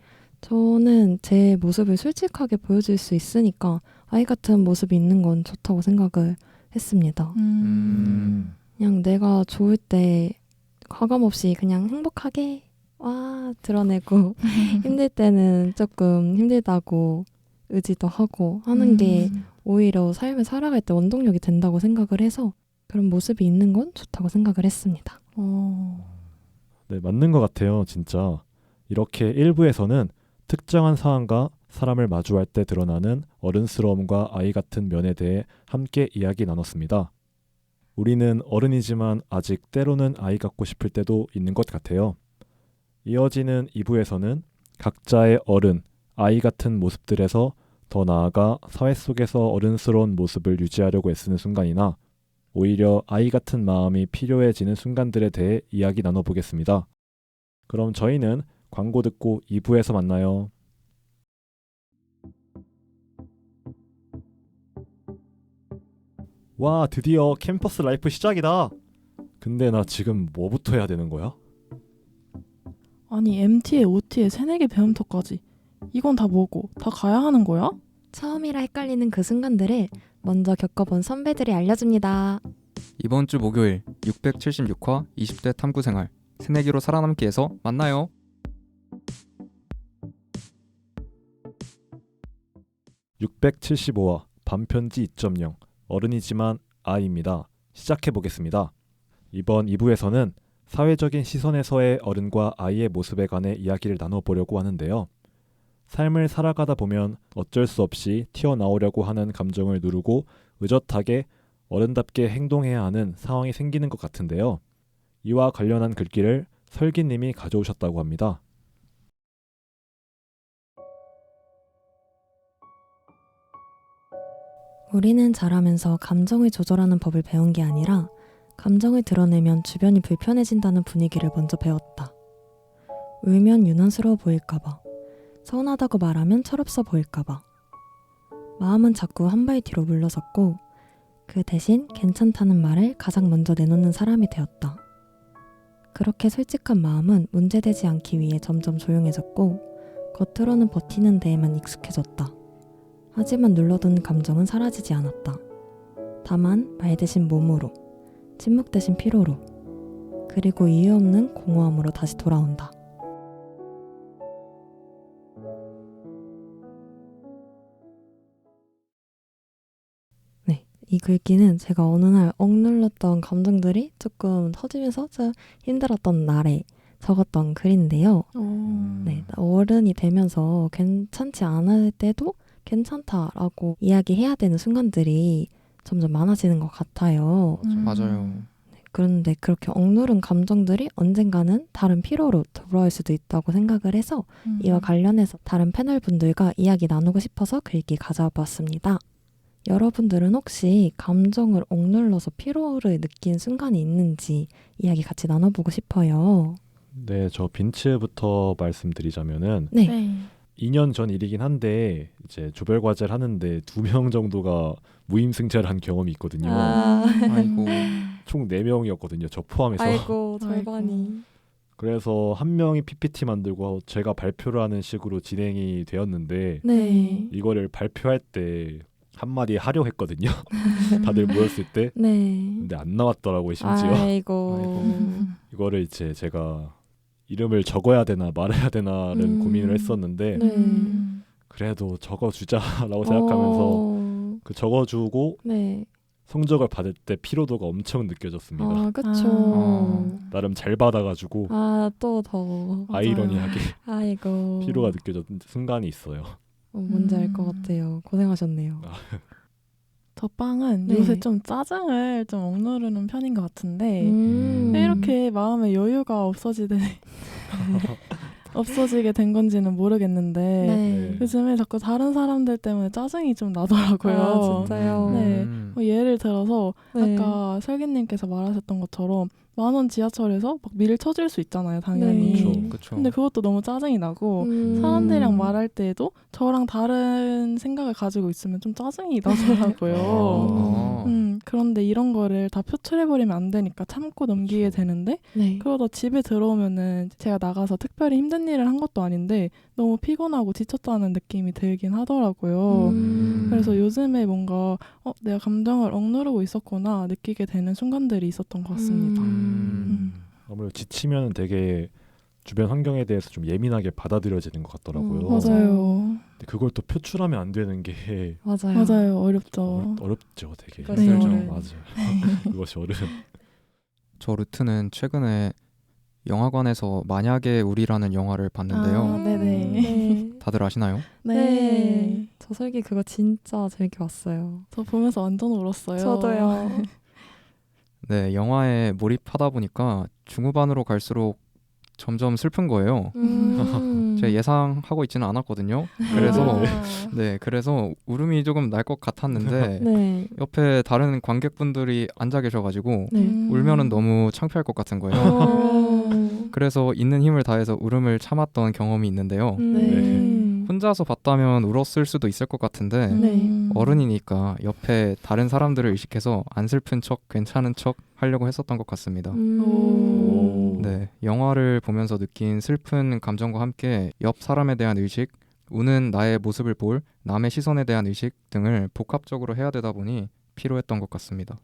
저는 제 모습을 솔직하게 보여줄 수 있으니까 아이 같은 모습이 있는 건 좋다고 생각을 했습니다. 그냥 내가 좋을 때 과감없이 그냥 행복하게 와 드러내고 힘들 때는 조금 힘들다고 의지도 하고 하는 게 오히려 삶을 살아갈 때 원동력이 된다고 생각을 해서 그런 모습이 있는 건 좋다고 생각을 했습니다. 네, 맞는 것 같아요. 진짜 이렇게 1부에서는 특정한 상황과 사람을 마주할 때 드러나는 어른스러움과 아이 같은 면에 대해 함께 이야기 나눴습니다. 우리는 어른이지만 아직 때로는 아이 같고 싶을 때도 있는 것 같아요. 이어지는 2부에서는 각자의 어른, 아이 같은 모습들에서 더 나아가 사회 속에서 어른스러운 모습을 유지하려고 애쓰는 순간이나 오히려 아이 같은 마음이 필요해지는 순간들에 대해 이야기 나눠보겠습니다. 그럼 저희는 광고 듣고 2부에서 만나요. 와, 드디어 캠퍼스 라이프 시작이다. 근데 나 지금 뭐부터 해야 되는 거야? 아니 MT에 OT에 새내기 배움터까지 이건 다 뭐고 다 가야 하는 거야? 처음이라 헷갈리는 그 순간들을 먼저 겪어본 선배들이 알려줍니다. 이번 주 목요일 676화 20대 탐구생활 새내기로 살아남기에서 만나요. (675화) 반편지 2.0 어른이지만 아이입니다. 시작해 보겠습니다. 이번 2부에서는 사회적인 시선에서의 어른과 아이의 모습에 관해 이야기를 나눠보려고 하는데요. 삶을 살아가다 보면 어쩔 수 없이 튀어나오려고 하는 감정을 누르고 의젓하게 어른답게 행동해야 하는 상황이 생기는 것 같은데요. 이와 관련한 글귀를 설기님이 가져오셨다고 합니다. 우리는 자라면서 감정을 조절하는 법을 배운 게 아니라 감정을 드러내면 주변이 불편해진다는 분위기를 먼저 배웠다. 울면 유난스러워 보일까봐, 서운하다고 말하면 철없어 보일까봐. 마음은 자꾸 한 발 뒤로 물러섰고 그 대신 괜찮다는 말을 가장 먼저 내놓는 사람이 되었다. 그렇게 솔직한 마음은 문제되지 않기 위해 점점 조용해졌고 겉으로는 버티는 데에만 익숙해졌다. 하지만 눌러둔 감정은 사라지지 않았다. 다만 말 대신 몸으로, 침묵 대신 피로로, 그리고 이유 없는 공허함으로 다시 돌아온다. 네, 이 글귀는 제가 어느 날 억눌렀던 감정들이 조금 터지면서 좀 힘들었던 날에 적었던 글인데요. 네, 어른이 되면서 괜찮지 않을 때도 괜찮다라고 이야기해야 되는 순간들이 점점 많아지는 것 같아요. 맞아요. 그런데 그렇게 억누른 감정들이 언젠가는 다른 피로로 돌아올 수도 있다고 생각을 해서 이와 관련해서 다른 패널 분들과 이야기 나누고 싶어서 글귀 가져와 봤습니다. 여러분들은 혹시 감정을 억눌러서 피로를 느낀 순간이 있는지 이야기 같이 나눠보고 싶어요. 네, 저 빈츠부터 말씀드리자면은 네. 2년 전 일이긴 한데 이제 조별 과제를 하는데 2명 정도가 무임승차를 한 경험이 있거든요. 아이고. 총 4명이었거든요. 저 포함해서. 아이고, 절반이. 그래서 한 명이 PPT 만들고 제가 발표를 하는 식으로 진행이 되었는데 네. 이거를 발표할 때 한마디 하려 했거든요. 다들 모였을 때. 네. 근데 안 나왔더라고요, 심지어. 아이고. 이거를 이제 제가 이름을 적어야 되나 말아야 되나를 고민을 했었는데 네. 그래도 적어주자라고 생각하면서 그 적어주고 네. 성적을 받을 때 피로도가 엄청 느껴졌습니다. 아, 그쵸. 나름 잘 받아가지고 또 더. 아이러니하게 아이고. 피로가 느껴졌던 순간이 있어요. 뭔지 알 것 같아요. 고생하셨네요. 저 빵은 네. 요새 좀 짜증을 좀 억누르는 편인 것 같은데 왜 음. 이렇게 마음에 여유가 없어지게 된 건지는 모르겠는데 네. 요즘에 자꾸 다른 사람들 때문에 짜증이 좀 나더라고요. 아, 진짜요? 네. 예를 들어서 네. 아까 설기님께서 말하셨던 것처럼 10,000원 지하철에서 막 밀쳐줄 수 있잖아요, 당연히. 네. 그쵸. 근데 그것도 너무 짜증이 나고 음. 사람들이랑 말할 때에도 저랑 다른 생각을 가지고 있으면 좀 짜증이 나더라고요. 그런데 이런 거를 다 표출해버리면 안 되니까 참고 넘기게 그쵸. 되는데 네. 그러다 집에 들어오면은 제가 나가서 특별히 힘든 일을 한 것도 아닌데 너무 피곤하고 지쳤다는 느낌이 들긴 하더라고요. 그래서 요즘에 뭔가 내가 감정을 억누르고 있었구나 느끼게 되는 순간들이 있었던 것 같습니다. 아무래도 지치면 되게 주변 환경에 대해서 좀 예민하게 받아들여지는 것 같더라고요. 맞아요. 근데 그걸 또 표출하면 안 되는 게 맞아요. 맞아요. 어렵죠. 어렵죠, 되게. 그것이 네. 어른. 맞아요. 그것이 어른. 저 루트는 최근에 영화관에서 만약에 우리라는 영화를 봤는데요. 아, 네네. 네. 다들 아시나요? 네. 저 설기 그거 진짜 재밌게 봤어요. 저 보면서 완전 울었어요. 저도요. 네, 영화에 몰입하다 보니까 중후반으로 갈수록 점점 슬픈 거예요. 제가 예상하고 있지는 않았거든요. 그래서 그래서 울음이 조금 날 것 같았는데 네. 옆에 다른 관객분들이 앉아 계셔가지고 네. 울면은 너무 창피할 것 같은 거예요. 그래서 있는 힘을 다해서 울음을 참았던 경험이 있는데요. 혼자서 봤다면 울었을 수도 있을 것 같은데 네. 어른이니까 옆에 다른 사람들을 의식해서 안 슬픈 척, 괜찮은 척 하려고 했었던 것 같습니다. 네, 영화를 보면서 느낀 슬픈 감정과 함께 옆 사람에 대한 의식, 우는 나의 모습을 볼 남의 시선에 대한 의식 등을 복합적으로 해야 되다 보니 피로했던 것 같습니다.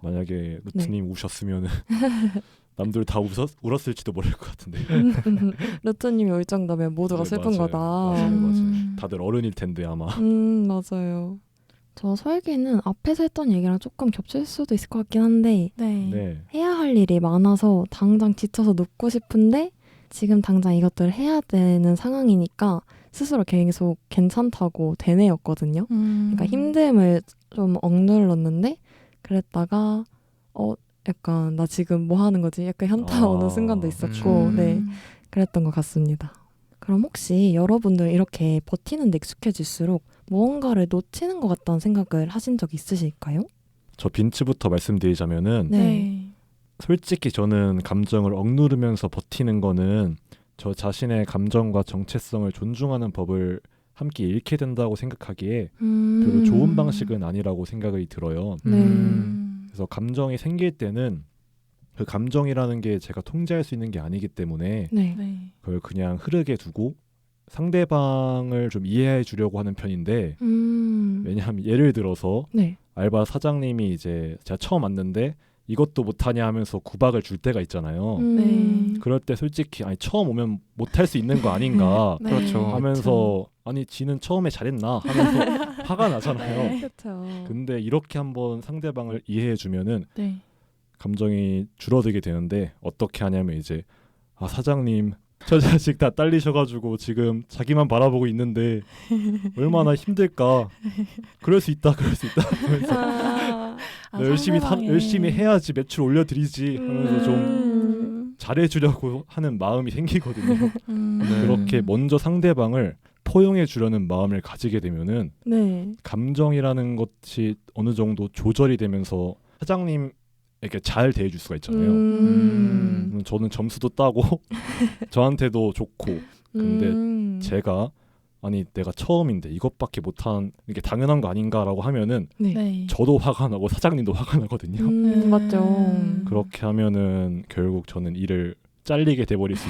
만약에 루트님 우셨으면 남들 다 울었을지도 모를 것 같은데. 루트님이 울 정도면 모두가 네, 슬픈 맞아요. 거다. 맞아요. 다들 어른일 텐데 아마. 맞아요. 저 설기는 앞에서 했던 얘기랑 조금 겹칠 수도 있을 것 같긴 한데 네. 네. 해야 할 일이 많아서 당장 지쳐서 눕고 싶은데 지금 당장 이것들을 해야 되는 상황이니까 스스로 계속 괜찮다고 되뇌었거든요. 그러니까 힘듦을 좀 억눌렀는데 그랬다가 약간 나 지금 뭐 하는 거지? 약간 현타 오는 순간도 있었고 네 그랬던 것 같습니다. 그럼 혹시 여러분들 이렇게 버티는데 익숙해질수록 무언가를 놓치는 것 같다는 생각을 하신 적 있으실까요? 저 빈츠부터 말씀드리자면은 네. 솔직히 저는 감정을 억누르면서 버티는 거는 저 자신의 감정과 정체성을 존중하는 법을 함께 잃게 된다고 생각하기에 별로 좋은 방식은 아니라고 생각이 들어요. 네. 그래서 감정이 생길 때는 그 감정이라는 게 제가 통제할 수 있는 게 아니기 때문에 네. 네. 그걸 그냥 흐르게 두고 상대방을 좀 이해해 주려고 하는 편인데 왜냐하면 예를 들어서 네. 알바 사장님이 이제 제가 처음 왔는데 이것도 못하냐 하면서 구박을 줄 때가 있잖아요. 네. 그럴 때 솔직히 아니 처음 오면 못할 수 있는 거 아닌가 네. 그렇죠. 하면서 아니 지는 처음에 잘했나 하면서 화가 나잖아요. 그렇죠. 근데 이렇게 한번 상대방을 이해해 주면은 네. 감정이 줄어들게 되는데 어떻게 하냐면 이제 아 사장님 저 자식 다 딸리셔가지고 지금 자기만 바라보고 있는데 얼마나 힘들까. 그럴 수 있다 하면서 열심히 해야지 매출 올려드리지 하면서 좀 잘해주려고 하는 마음이 생기거든요. 그렇게 먼저 상대방을 포용해 주려는 마음을 가지게 되면은 네. 감정이라는 것이 어느 정도 조절이 되면서 사장님에게 잘 대해줄 수가 있잖아요. 저는 점수도 따고 저한테도 좋고 근데 제가 아니 내가 처음인데 이것밖에 못하는 게 당연한 거 아닌가라고 하면은 네. 네. 저도 화가 나고 사장님도 화가 나거든요. 맞죠. 그렇게 하면은 결국 저는 일을 잘리게 돼버릴 수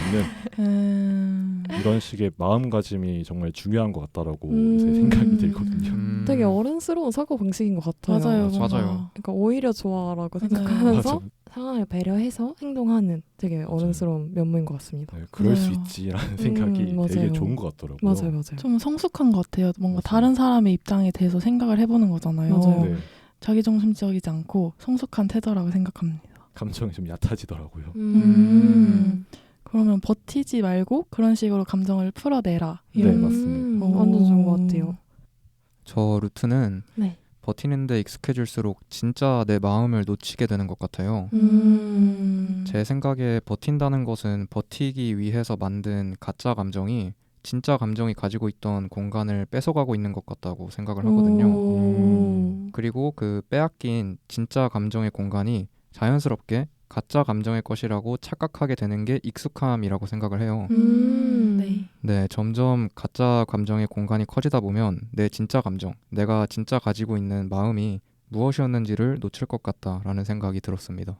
있는 이런 식의 마음가짐이 정말 중요한 것 같다라고 요새 생각이 들거든요. 되게 어른스러운 사고 방식인 것 같아요. 맞아요. 맞아요. 그러니까 오히려 좋아라고 맞아요. 생각하면서 맞아. 상황을 배려해서 행동하는 되게 어른스러운 면모인 것 같습니다. 네, 그럴 수 맞아요. 있지라는 생각이 맞아요. 되게 좋은 것 같더라고요. 맞아요. 좀 성숙한 것 같아요. 뭔가 맞아요. 다른 사람의 입장에 대해서 생각을 해보는 거잖아요. 맞아요. 네, 자기중심적이지 않고 성숙한 태도라고 생각합니다. 감정이 좀 얕아지더라고요. 그러면 버티지 말고 그런 식으로 감정을 풀어내라. 네, 이런 맞습니다. 완전 좋은 것 같아요. 저 루트는 네. 버티는데 익숙해질수록 진짜 내 마음을 놓치게 되는 것 같아요. 제 생각에 버틴다는 것은 버티기 위해서 만든 가짜 감정이 진짜 감정이 가지고 있던 공간을 뺏어가고 있는 것 같다고 생각을 하거든요. 그리고 그 빼앗긴 진짜 감정의 공간이 자연스럽게 가짜 감정의 것이라고 착각하게 되는 게 익숙함이라고 생각을 해요. 네. 네, 점점 가짜 감정의 공간이 커지다 보면 내 진짜 감정, 내가 진짜 가지고 있는 마음이 무엇이었는지를 놓칠 것 같다라는 생각이 들었습니다.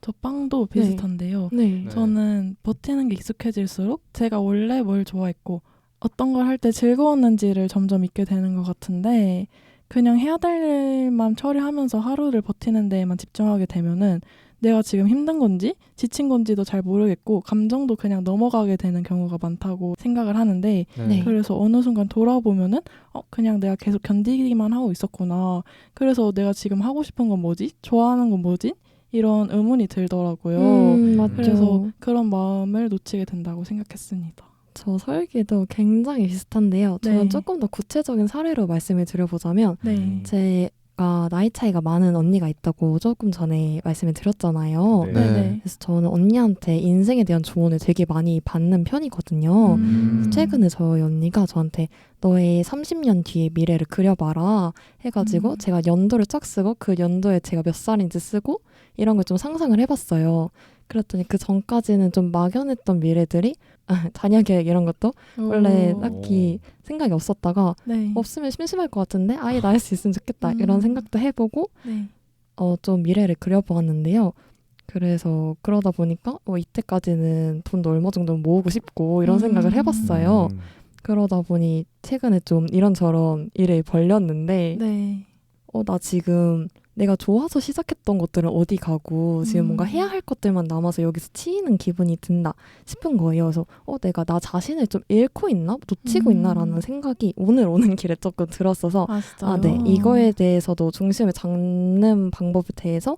저 빵도 비슷한데요. 네. 네. 저는 버티는 게 익숙해질수록 제가 원래 뭘 좋아했고 어떤 걸 할 때 즐거웠는지를 점점 잊게 되는 것 같은데 그냥 해야 될 일만 처리하면서 하루를 버티는 데에만 집중하게 되면은 내가 지금 힘든 건지 지친 건지도 잘 모르겠고 감정도 그냥 넘어가게 되는 경우가 많다고 생각을 하는데 네. 그래서 어느 순간 돌아보면은 그냥 내가 계속 견디기만 하고 있었구나. 그래서 내가 지금 하고 싶은 건 뭐지? 좋아하는 건 뭐지? 이런 의문이 들더라고요. 맞죠. 그래서 그런 마음을 놓치게 된다고 생각했습니다. 저 설계도 굉장히 비슷한데요. 저는 네. 조금 더 구체적인 사례로 말씀을 드려보자면 네. 제가 나이 차이가 많은 언니가 있다고 조금 전에 말씀을 드렸잖아요. 네. 네네. 그래서 저는 언니한테 인생에 대한 조언을 되게 많이 받는 편이거든요. 최근에 저희 언니가 저한테 너의 30년 뒤의 미래를 그려봐라 해가지고 제가 연도를 쫙 쓰고 그 연도에 제가 몇 살인지 쓰고 이런 걸 좀 상상을 해봤어요. 그랬더니 그 전까지는 좀 막연했던 미래들이 자녀 계획 이런 것도 원래 딱히 생각이 없었다가 네. 없으면 심심할 것 같은데 아예 나을 수 있으면 좋겠다 이런 생각도 해보고 네. 좀 미래를 그려보았는데요. 그래서 그러다 보니까 이때까지는 돈도 얼마 정도 모으고 싶고 이런 생각을 해봤어요. 그러다 보니 최근에 좀 이런저런 일에 벌렸는데 네. 나 지금 내가 좋아서 시작했던 것들은 어디 가고 지금 뭔가 해야 할 것들만 남아서 여기서 치이는 기분이 든다 싶은 거예요. 그래서 내가 나 자신을 좀 잃고 있나? 놓치고 있나라는 생각이 오늘 오는 길에 조금 들었어서 진짜요? 네. 이거에 대해서도 중심을 잡는 방법에 대해서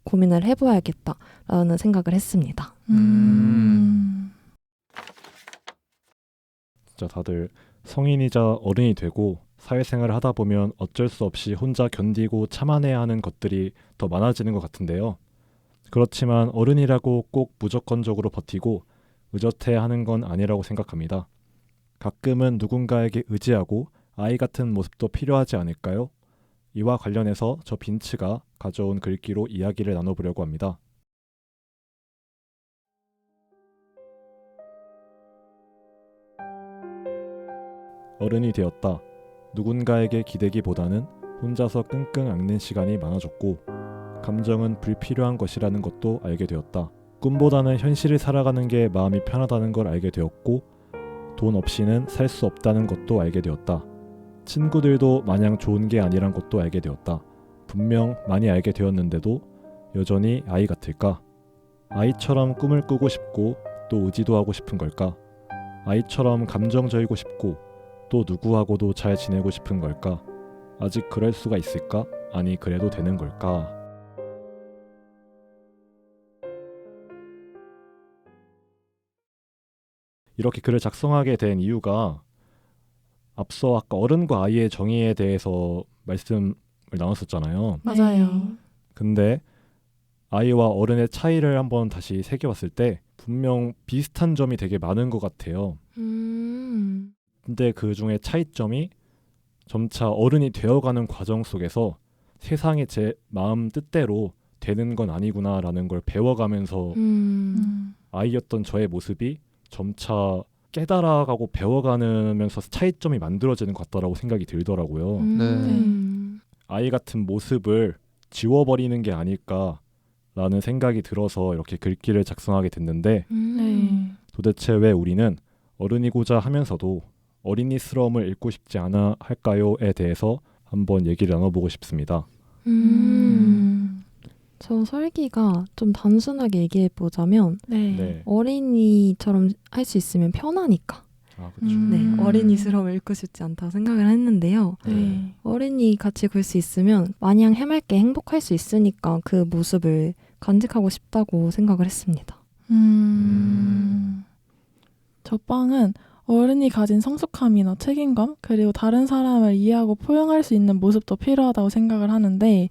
고민을 해봐야겠다라는 생각을 했습니다. 진짜 다들 성인이자 어른이 되고 사회생활을 하다 보면 어쩔 수 없이 혼자 견디고 참아내야 하는 것들이 더 많아지는 것 같은데요. 그렇지만 어른이라고 꼭 무조건적으로 버티고 의젓해야 하는 건 아니라고 생각합니다. 가끔은 누군가에게 의지하고 아이 같은 모습도 필요하지 않을까요? 이와 관련해서 저 빈츠가 가져온 글귀로 이야기를 나눠보려고 합니다. 어른이 되었다. 누군가에게 기대기보다는 혼자서 끙끙 앓는 시간이 많아졌고 감정은 불필요한 것이라는 것도 알게 되었다. 꿈보다는 현실을 살아가는 게 마음이 편하다는 걸 알게 되었고 돈 없이는 살 수 없다는 것도 알게 되었다. 친구들도 마냥 좋은 게 아니란 것도 알게 되었다. 분명 많이 알게 되었는데도 여전히 아이 같을까? 아이처럼 꿈을 꾸고 싶고 또 의지도 하고 싶은 걸까? 아이처럼 감정적이고 싶고 또 누구하고도 잘 지내고 싶은 걸까? 아직 그럴 수가 있을까? 아니 그래도 되는 걸까? 이렇게 글을 작성하게 된 이유가 앞서 아까 어른과 아이의 정의에 대해서 말씀을 나눴었잖아요. 맞아요. 근데 아이와 어른의 차이를 한번 다시 새겨봤을 때 분명 비슷한 점이 되게 많은 것 같아요. 근데 그 중에 차이점이 점차 어른이 되어가는 과정 속에서 세상이 제 마음 뜻대로 되는 건 아니구나라는 걸 배워가면서 아이였던 저의 모습이 점차 깨달아가고 배워가면서 차이점이 만들어지는 것 같다라고 생각이 들더라고요. 아이 같은 모습을 지워버리는 게 아닐까라는 생각이 들어서 이렇게 글귀를 작성하게 됐는데 도대체 왜 우리는 어른이고자 하면서도 어린이스러움을 잃고 싶지 않아 할까요?에 대해서 한번 얘기를 나눠보고 싶습니다. 저 설기가 좀 단순하게 얘기해보자면 네. 어린이처럼 할 수 있으면 편하니까 그렇죠. 네, 어린이스러움을 잃고 싶지 않다고 생각을 했는데요. 네. 어린이 같이 글 수 있으면 마냥 해맑게 행복할 수 있으니까 그 모습을 간직하고 싶다고 생각을 했습니다. 저 빵은 어른이 가진 성숙함이나 책임감, 그리고 다른 사람을 이해하고 포용할 수 있는 모습도 필요하다고 생각을 하는데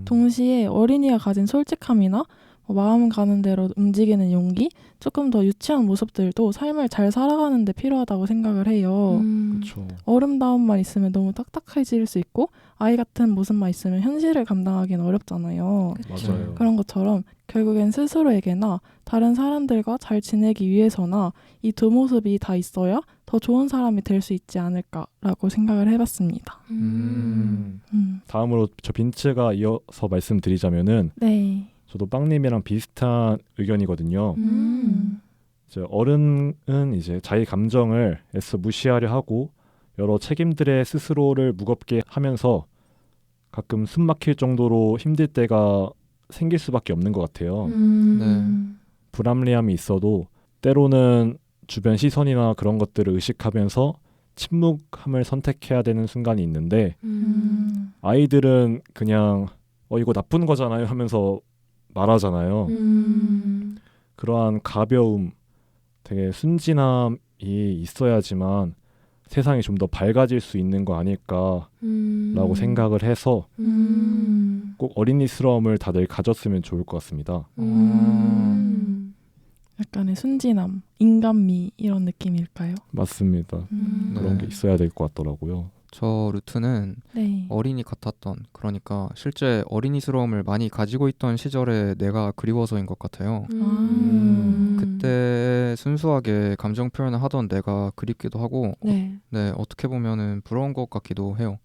동시에 어린이가 가진 솔직함이나 마음 가는 대로 움직이는 용기, 조금 더 유치한 모습들도 삶을 잘 살아가는 데 필요하다고 생각을 해요. 그렇죠. 어른다움만 있으면 너무 딱딱해질 수 있고 아이 같은 모습만 있으면 현실을 감당하기는 어렵잖아요. 맞아요. 그런 것처럼 결국엔 스스로에게나 다른 사람들과 잘 지내기 위해서나 이 두 모습이 다 있어야 더 좋은 사람이 될 수 있지 않을까라고 생각을 해봤습니다. 다음으로 저 빈츠가 이어서 말씀드리자면은 네. 저도 빵님이랑 비슷한 의견이거든요. 이제 어른은 이제 자기 감정을 애써 무시하려 하고 여러 책임들에 스스로를 무겁게 하면서 가끔 숨 막힐 정도로 힘들 때가 생길 수밖에 없는 것 같아요. 불합리함이 있어도 때로는 주변 시선이나 그런 것들을 의식하면서 침묵함을 선택해야 되는 순간이 있는데 아이들은 그냥 이거 나쁜 거잖아요 하면서 말하잖아요. 그러한 가벼움, 되게 순진함이 있어야지만 세상이 좀 더 밝아질 수 있는 거 아닐까라고 생각을 해서 꼭 어린이스러움을 다들 가졌으면 좋을 것 같습니다. 약간의 순진함, 인간미 이런 느낌일까요? 맞습니다. 그런 게 있어야 될 것 같더라고요. 저 루트는 네. 어린이 같았던, 그러니까 실제 어린이스러움을 많이 가지고 있던 시절에 내가 그리워서인 것 같아요. 그때 순수하게 감정 표현을 하던 내가 그립기도 하고 네. 네, 어떻게 보면은 부러운 것 같기도 해요.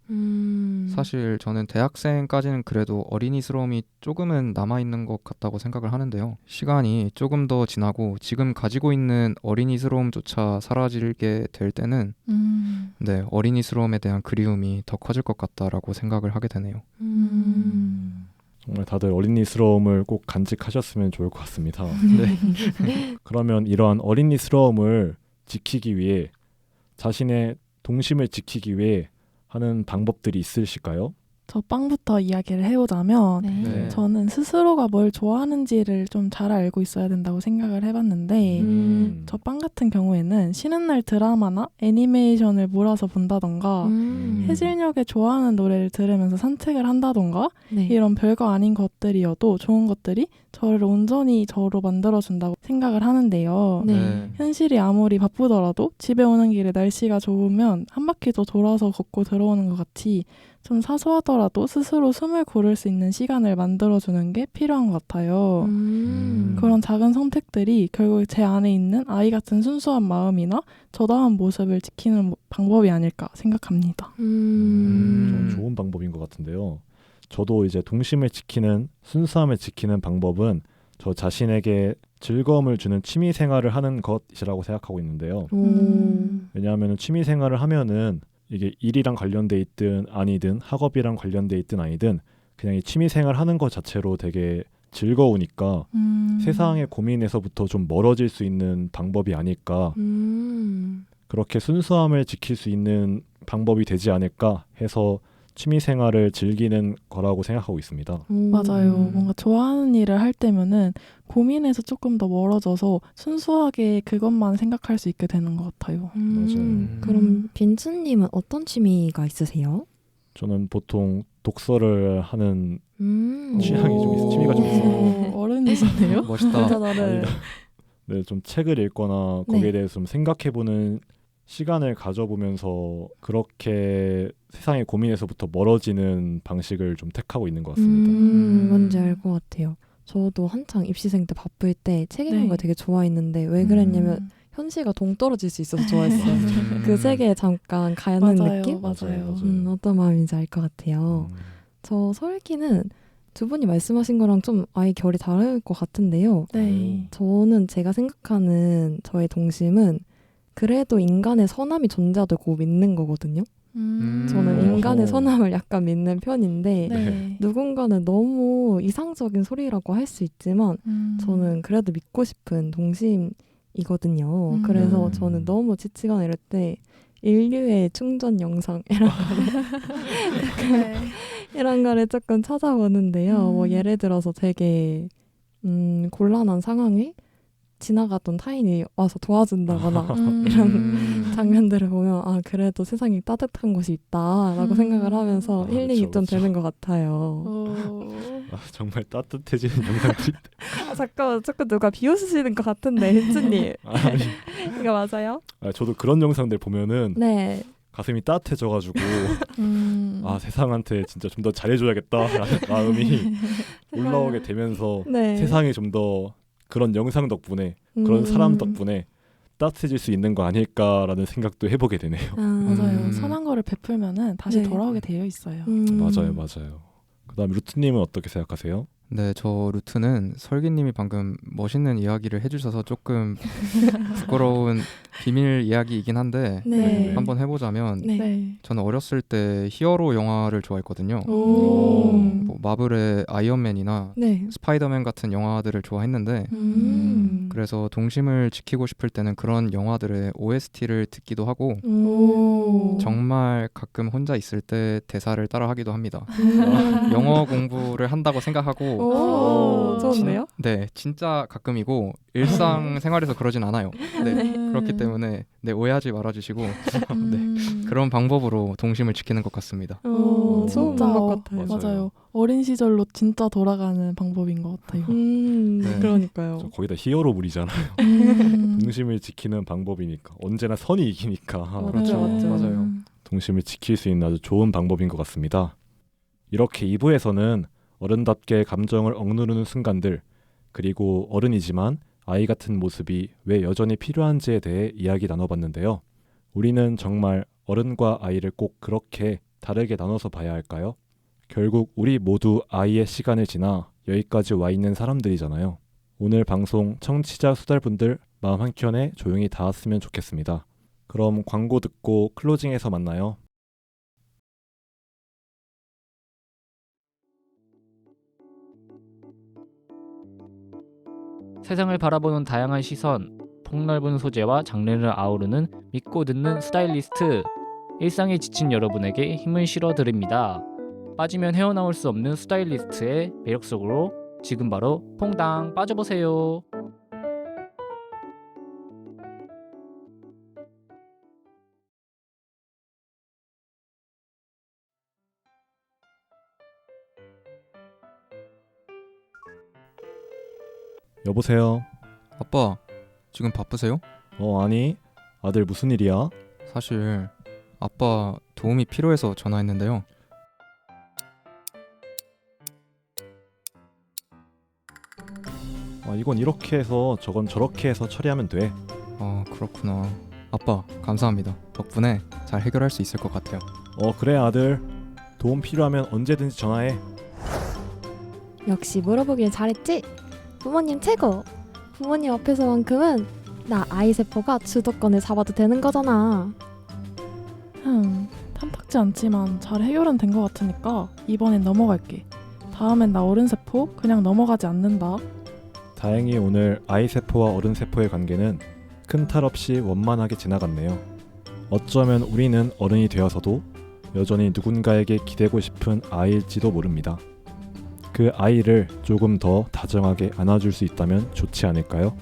사실 저는 대학생까지는 그래도 어린이스러움이 조금은 남아있는 것 같다고 생각을 하는데요. 시간이 조금 더 지나고 지금 가지고 있는 어린이스러움조차 사라지게 될 때는 네, 어린이스러움에 대한 그리움이 더 커질 것 같다라고 생각을 하게 되네요. 정말 다들 어린이스러움을 꼭 간직하셨으면 좋을 것 같습니다. 네. 그러면 이러한 어린이스러움을 지키기 위해 자신의 동심을 지키기 위해 하는 방법들이 있으실까요? 저 빵부터 이야기를 해보자면 네. 저는 스스로가 뭘 좋아하는지를 좀 잘 알고 있어야 된다고 생각을 해봤는데 저 빵 같은 경우에는 쉬는 날 드라마나 애니메이션을 몰아서 본다던가 해질녘에 좋아하는 노래를 들으면서 산책을 한다던가 네. 이런 별거 아닌 것들이어도 좋은 것들이 저를 온전히 저로 만들어준다고 생각을 하는데요. 네. 현실이 아무리 바쁘더라도 집에 오는 길에 날씨가 좋으면 한 바퀴 더 돌아서 걷고 들어오는 것 같이 좀 사소하더라도 스스로 숨을 고를 수 있는 시간을 만들어주는 게 필요한 것 같아요. 그런 작은 선택들이 결국 제 안에 있는 아이 같은 순수한 마음이나 저다운 모습을 지키는 방법이 아닐까 생각합니다. 좀 좋은 방법인 것 같은데요. 저도 이제 동심을 지키는 순수함을 지키는 방법은 저 자신에게 즐거움을 주는 취미 생활을 하는 것이라고 생각하고 있는데요. 왜냐하면 취미 생활을 하면은 이게 일이랑 관련돼 있든 아니든 학업이랑 관련돼 있든 아니든 그냥 이 취미 생활 하는 것 자체로 되게 즐거우니까 세상의 고민에서부터 좀 멀어질 수 있는 방법이 아닐까. 그렇게 순수함을 지킬 수 있는 방법이 되지 않을까 해서 취미 생활을 즐기는 거라고 생각하고 있습니다. 맞아요. 뭔가 좋아하는 일을 할 때면은 고민에서 조금 더 멀어져서 순수하게 그것만 생각할 수 있게 되는 것 같아요. 맞아요. 그럼 빈츠님은 어떤 취미가 있으세요? 저는 보통 독서를 하는 취향이 좀 오. 취미가 좀 있어요. 어른이신데요? 멋있다. 나는 네, 좀 책을 읽거나 네. 거기에 대해서 좀 생각해보는 시간을 가져보면서 그렇게 세상의 고민에서부터 멀어지는 방식을 좀 택하고 있는 것 같습니다. 뭔지 알 것 같아요. 저도 한창 입시생 때 바쁠 때 책 읽는 네. 걸 되게 좋아했는데 왜 그랬냐면 현실과 동떨어질 수 있어서 좋아했어요. 그 세계에 잠깐 가는 맞아요, 느낌? 맞아요. 어떤 마음인지 알 것 같아요. 저 설기는 두 분이 말씀하신 거랑 좀 아예 결이 다를 것 같은데요. 네. 저는 제가 생각하는 저의 동심은 그래도 인간의 선함이 존재하다고 믿는 거거든요. 저는 인간의 어허. 선함을 약간 믿는 편인데 네. 누군가는 너무 이상적인 소리라고 할 수 있지만 저는 그래도 믿고 싶은 동심이거든요. 그래서 네. 저는 너무 지치거나 이럴 때 인류의 충전 영상 이런 네. 이런 거를 조금 찾아보는데요. 뭐 예를 들어서 되게 곤란한 상황에 지나가던 타인이 와서 도와준다거나 이런 장면들을 보면 아 그래도 세상에 따뜻한 곳이 있다라고 생각을 하면서 아, 힐링이 그쵸, 좀 그쵸. 되는 것 같아요. 아, 정말 따뜻해지는 영상들이 아, 잠깐만 자꾸 누가 비웃으시는 것 같은데 힌츠님 아니, 이거 맞아요? 저도 그런 영상들 보면은 네. 가슴이 따뜻해져가지고 아 세상한테 진짜 좀 더 잘해줘야겠다라는 마음이 올라오게 되면서 네. 세상이 좀 더 그런 영상 덕분에 그런 사람 덕분에 따뜻해질 수 있는 거 아닐까라는 생각도 해보게 되네요. 맞아요. 선한 거를 베풀면은 다시 네. 돌아오게 되어 있어요. 맞아요. 그다음 루트님은 어떻게 생각하세요? 네, 저 루트는 설기님이 방금 멋있는 이야기를 해주셔서 조금 부끄러운 비밀 이야기이긴 한데 네. 한번 해보자면 네. 네. 저는 어렸을 때 히어로 영화를 좋아했거든요. 오. 뭐 마블의 아이언맨이나 네. 스파이더맨 같은 영화들을 좋아했는데 그래서 동심을 지키고 싶을 때는 그런 영화들의 OST를 듣기도 하고 오. 정말 가끔 혼자 있을 때 대사를 따라 하기도 합니다. 영어 공부를 한다고 생각하고 오, 좋은데요? 네, 진짜 가끔이고 일상생활에서 그러진 않아요. 네, 그렇기 때문에 네, 오해하지 말아주시고 네, 그런 방법으로 동심을 지키는 것 같습니다. 좋은 진짜 방법 같아요. 맞아요. 어린 시절로 진짜 돌아가는 방법인 것 같아요. 네. 그러니까요. 저 거의 다 히어로물이잖아요. 동심을 지키는 방법이니까 언제나 선이 이기니까 그렇죠. 맞아요. 동심을 지킬 수 있는 아주 좋은 방법인 것 같습니다. 이렇게 2부에서는 어른답게 감정을 억누르는 순간들 그리고 어른이지만 아이 같은 모습이 왜 여전히 필요한지에 대해 이야기 나눠봤는데요. 우리는 정말 어른과 아이를 꼭 그렇게 다르게 나눠서 봐야 할까요? 결국 우리 모두 아이의 시간을 지나 여기까지 와 있는 사람들이잖아요. 오늘 방송 청취자 수달분들 마음 한켠에 조용히 닿았으면 좋겠습니다. 그럼 광고 듣고 클로징에서 만나요. 세상을 바라보는 다양한 시선, 폭넓은 소재와 장르를 아우르는 믿고 듣는 스타일리스트. 일상에 지친 여러분에게 힘을 실어드립니다. 빠지면 헤어나올 수 없는 스타일리스트의 매력 속으로 지금 바로 퐁당 빠져보세요. 여보세요. 아빠, 지금 바쁘세요? 아니. 아들 무슨 일이야? 사실 아빠 도움이 필요해서 전화했는데요. 이건 이렇게 해서 저건 저렇게 해서 처리하면 돼. 아, 그렇구나. 아빠, 감사합니다. 덕분에 잘 해결할 수 있을 것 같아요. 그래 아들. 도움 필요하면 언제든지 전화해. 역시 물어보길 잘했지? 부모님 최고! 부모님 앞에서만큼은 나 아이 세포가 주도권을 잡아도 되는 거잖아. 탐탁지 않지만 잘 해결은 된 것 같으니까 이번엔 넘어갈게. 다음엔 나 어른세포 그냥 넘어가지 않는다. 다행히 오늘 아이세포와 어른세포의 관계는 큰 탈 없이 원만하게 지나갔네요. 어쩌면 우리는 어른이 되어서도 여전히 누군가에게 기대고 싶은 아이일지도 모릅니다. 그 아이를 조금 더 다정하게 안아줄 수 있다면 좋지 않을까요?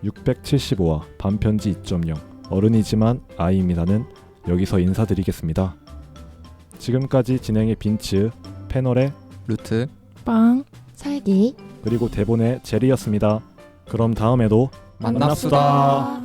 675화 반편지 2.0 어른이지만 아이입니다는 여기서 인사드리겠습니다. 지금까지 진행의 빈츠, 패널의 루트, 빵. 살기 그리고 대본의 제리였습니다. 그럼 다음에도 만납시다.